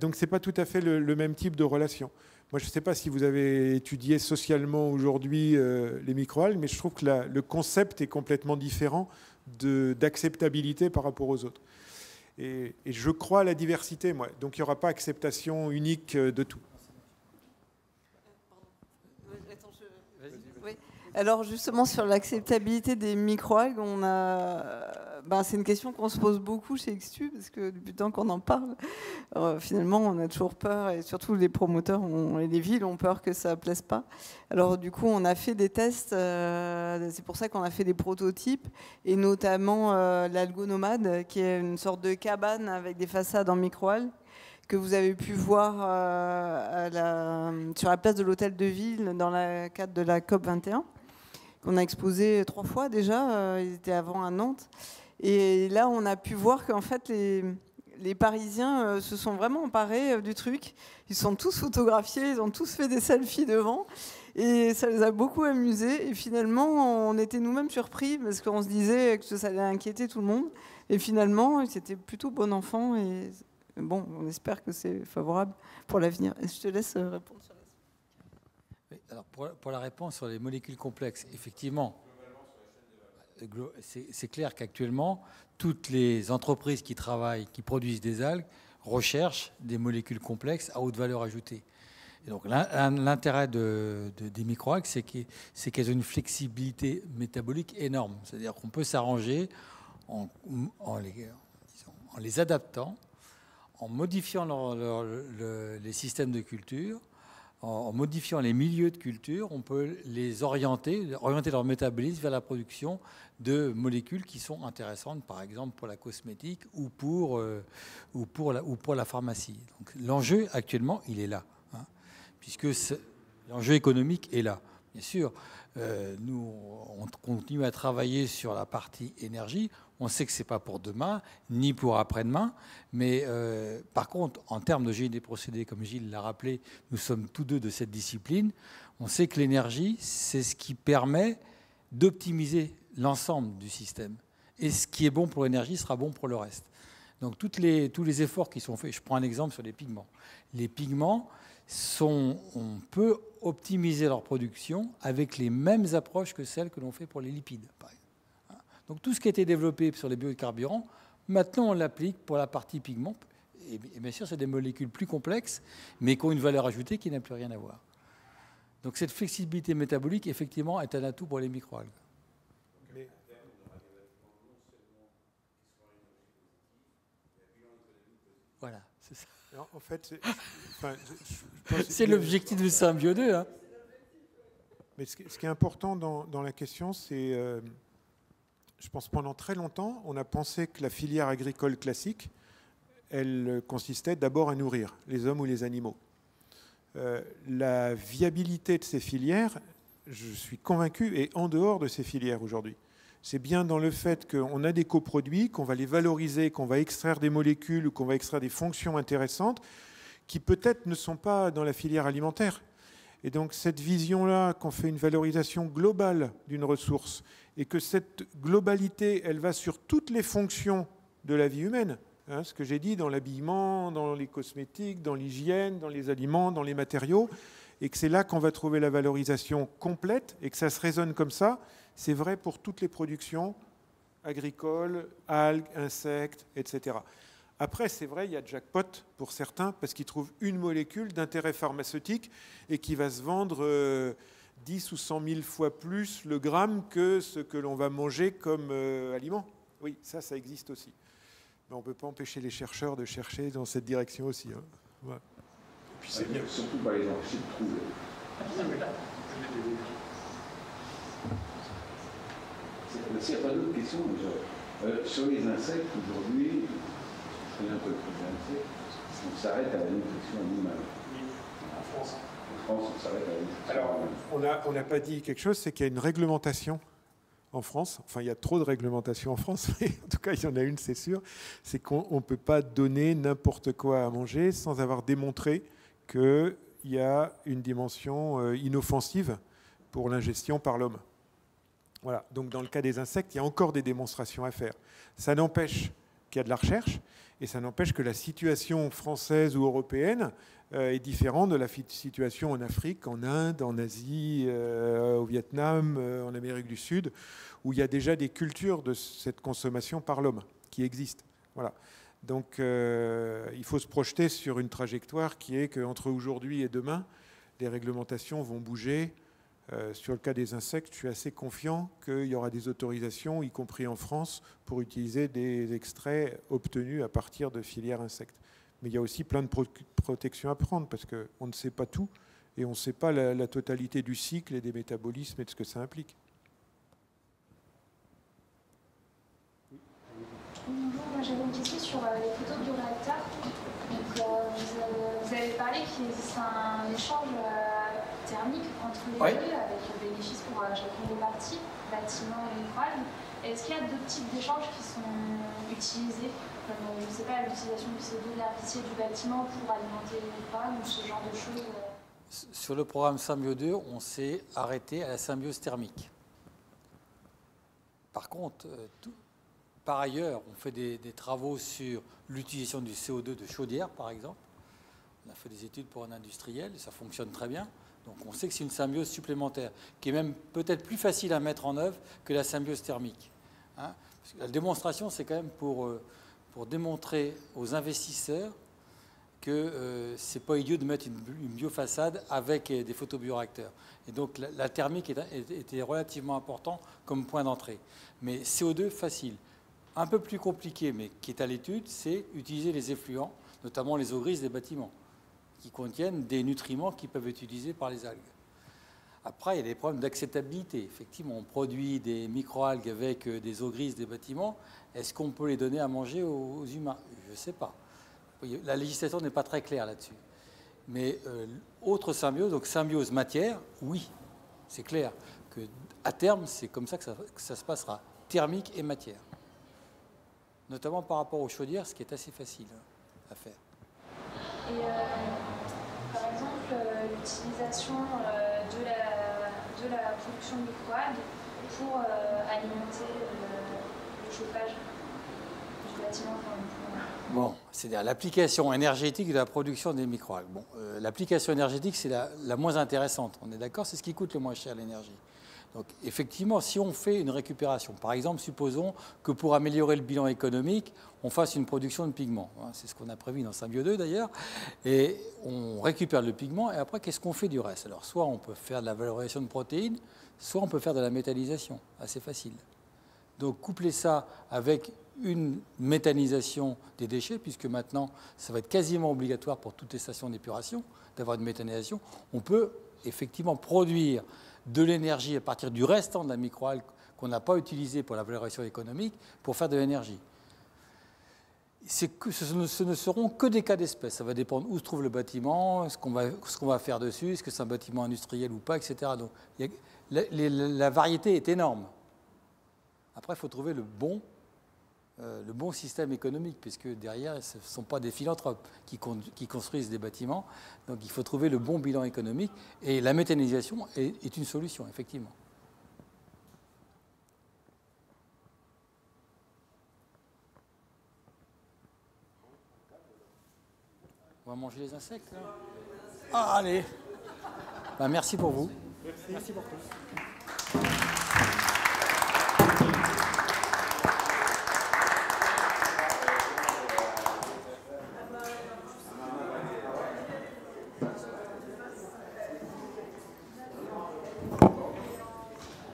Donc ce n'est pas tout à fait le même type de relation. Moi, je ne sais pas si vous avez étudié socialement aujourd'hui les microalgues, mais je trouve que le concept est complètement différent d'acceptabilité par rapport aux autres. Et je crois à la diversité, moi. Donc, il n'y aura pas acceptation unique de tout. Oui. Alors, justement, sur l'acceptabilité des microalgues, c'est une question qu'on se pose beaucoup chez XTU, parce que depuis le temps qu'on en parle, finalement, on a toujours peur, et surtout les promoteurs et les villes ont peur que ça ne plaise pas. Alors, du coup, on a fait des tests, c'est pour ça qu'on a fait des prototypes, et notamment l'algonomade, qui est une sorte de cabane avec des façades en microalgues, que vous avez pu voir sur la place de l'Hôtel de Ville dans le cadre de la COP21, qu'on a exposé 3 fois déjà, ils étaient avant à Nantes. Et là, on a pu voir qu'en fait, les Parisiens se sont vraiment emparés du truc. Ils sont tous photographiés, ils ont tous fait des selfies devant. Et ça les a beaucoup amusés. Et finalement, on était nous-mêmes surpris parce qu'on se disait que ça allait inquiéter tout le monde. Et finalement, c'était plutôt bon enfant. Et bon, on espère que c'est favorable pour l'avenir. Je te laisse répondre sur la suite. Alors pour la réponse sur les molécules complexes, effectivement, c'est clair qu'actuellement, toutes les entreprises qui produisent des algues, recherchent des molécules complexes à haute valeur ajoutée. Et donc l'intérêt des microalgues, c'est qu'elles ont une flexibilité métabolique énorme. C'est-à-dire qu'on peut s'arranger en les adaptant, en modifiant les systèmes de culture, en modifiant les milieux de culture, on peut les orienter leur métabolisme vers la production de molécules qui sont intéressantes, par exemple pour la cosmétique ou pour la pharmacie. Donc l'enjeu actuellement, il est là, hein, puisque l'enjeu économique est là. Bien sûr, nous, on continue à travailler sur la partie énergie. On sait que ce n'est pas pour demain, ni pour après-demain. Mais par contre, en termes de génie des procédés, comme Gilles l'a rappelé, nous sommes tous deux de cette discipline. On sait que l'énergie, c'est ce qui permet d'optimiser l'ensemble du système. Et ce qui est bon pour l'énergie sera bon pour le reste. Donc tous les efforts qui sont faits, je prends un exemple sur les pigments. Les pigments, on peut optimiser leur production avec les mêmes approches que celles que l'on fait pour les lipides, par exemple. Donc tout ce qui a été développé sur les biocarburants, maintenant on l'applique pour la partie pigments. Et bien sûr, c'est des molécules plus complexes, mais qui ont une valeur ajoutée qui n'a plus rien à voir. Donc cette flexibilité métabolique, effectivement, est un atout pour les microalgues. Voilà, c'est ça. Alors, en fait, c'est l'objectif de Symbio 2. Hein. Mais ce qui est important dans la question, c'est, je pense pendant très longtemps, on a pensé que la filière agricole classique, elle consistait d'abord à nourrir les hommes ou les animaux. La viabilité de ces filières, je suis convaincu, est en dehors de ces filières aujourd'hui. C'est bien dans le fait qu'on a des coproduits, qu'on va les valoriser, qu'on va extraire des molécules ou qu'on va extraire des fonctions intéressantes qui peut-être ne sont pas dans la filière alimentaire. Et donc cette vision-là, qu'on fait une valorisation globale d'une ressource et que cette globalité, elle va sur toutes les fonctions de la vie humaine, hein, ce que j'ai dit dans l'habillement, dans les cosmétiques, dans l'hygiène, dans les aliments, dans les matériaux, et que c'est là qu'on va trouver la valorisation complète et que ça se raisonne comme ça. C'est vrai pour toutes les productions agricoles, algues, insectes, etc. Après, c'est vrai, il y a jackpot pour certains parce qu'ils trouvent une molécule d'intérêt pharmaceutique et qui va se vendre 10 ou 100 000 fois plus le gramme que ce que l'on va manger comme aliment. Oui, ça existe aussi. Mais on ne peut pas empêcher les chercheurs de chercher dans cette direction aussi. Hein. Ouais. Et puis c'est bien. Surtout pas les empêcher de trouver. S'il n'y a pas d'autres questions, sur les insectes, aujourd'hui, je connais un peu plus d'insectes, on s'arrête à la nutrition animale. Oui, en France. En France, on s'arrête à la nutrition animale. Alors, on n'a pas dit quelque chose, c'est qu'il y a une réglementation en France. Enfin, il y a trop de réglementations en France, mais en tout cas, il y en a une, c'est sûr. C'est qu'on ne peut pas donner n'importe quoi à manger sans avoir démontré qu'il y a une dimension inoffensive pour l'ingestion par l'homme. Voilà. Donc dans le cas des insectes, il y a encore des démonstrations à faire. Ça n'empêche qu'il y a de la recherche et ça n'empêche que la situation française ou européenne est différente de la situation en Afrique, en Inde, en Asie, au Vietnam, en Amérique du Sud, où il y a déjà des cultures de cette consommation par l'homme qui existent. Voilà. Donc il faut se projeter sur une trajectoire qui est qu'entre aujourd'hui et demain, les réglementations vont bouger. Sur le cas des insectes, je suis assez confiant qu'il y aura des autorisations, y compris en France, pour utiliser des extraits obtenus à partir de filières insectes. Mais il y a aussi plein de protections à prendre, parce qu'on ne sait pas tout, et on ne sait pas la totalité du cycle et des métabolismes et de ce que ça implique. Bonjour, moi j'avais une question sur les photos de bioréacteurs. Donc, vous avez parlé qu'il existe un échange thermique entre les deux, avec le bénéfice pour chacune des parties, bâtiment et microalgues. Est-ce qu'il y a d'autres types d'échanges qui sont utilisés, comme je ne sais pas, l'utilisation du CO2 de l'herbicide du bâtiment pour alimenter les microalgues ou ce genre de choses? Sur le programme Symbio 2, on s'est arrêté à la symbiose thermique. Par contre, par ailleurs, on fait des travaux sur l'utilisation du CO2 de chaudière, par exemple. On a fait des études pour un industriel, et ça fonctionne très bien. Donc on sait que c'est une symbiose supplémentaire, qui est même peut-être plus facile à mettre en œuvre que la symbiose thermique. Hein, parce que la démonstration, c'est quand même pour démontrer aux investisseurs que c'est pas idiot de mettre une biofaçade avec des photobioréacteurs. Et donc la thermique était relativement important comme point d'entrée. Mais CO2, facile. un peu plus compliqué, mais qui est à l'étude, c'est utiliser les effluents, notamment les eaux grises des bâtiments, qui contiennent des nutriments qui peuvent être utilisés par les algues. Après, il y a des problèmes d'acceptabilité. Effectivement, on produit des microalgues avec des eaux grises des bâtiments. Est-ce qu'on peut les donner à manger aux humains? Je ne sais pas. La législation n'est pas très claire là-dessus. Mais autre symbiose, donc symbiose matière, oui, c'est clair qu'à terme, c'est comme ça que ça se passera. Thermique et matière. Notamment par rapport aux chaudières, ce qui est assez facile à faire. Et par exemple, l'utilisation de la production de microalgues pour alimenter le chauffage du bâtiment. Bon, c'est-à-dire l'application énergétique de la production des microalgues. Bon, l'application énergétique, c'est la moins intéressante. On est d'accord? C'est ce qui coûte le moins cher, l'énergie. Donc, effectivement, si on fait une récupération, par exemple, supposons que pour améliorer le bilan économique, on fasse une production de pigments. C'est ce qu'on a prévu dans Symbio 2 d'ailleurs. Et on récupère le pigment, et après, qu'est-ce qu'on fait du reste? Alors, soit on peut faire de la valorisation de protéines, soit on peut faire de la méthanisation. Assez facile. Donc, coupler ça avec une méthanisation des déchets, puisque maintenant, ça va être quasiment obligatoire pour toutes les stations d'épuration d'avoir une méthanisation, on peut effectivement produire de l'énergie à partir du restant de la microalgue qu'on n'a pas utilisé pour la valorisation économique pour faire de l'énergie. Ce ne seront que des cas d'espèce. Ça va dépendre où se trouve le bâtiment, ce qu'on va faire dessus, est-ce que c'est un bâtiment industriel ou pas, etc. Donc, la variété est énorme. Après, il faut trouver le bon système économique, puisque derrière, ce ne sont pas des philanthropes qui construisent des bâtiments. Donc il faut trouver le bon bilan économique. Et la méthanisation est une solution, effectivement. On va manger les insectes, là. Ah, allez. Ben, merci pour vous. Merci pour tous.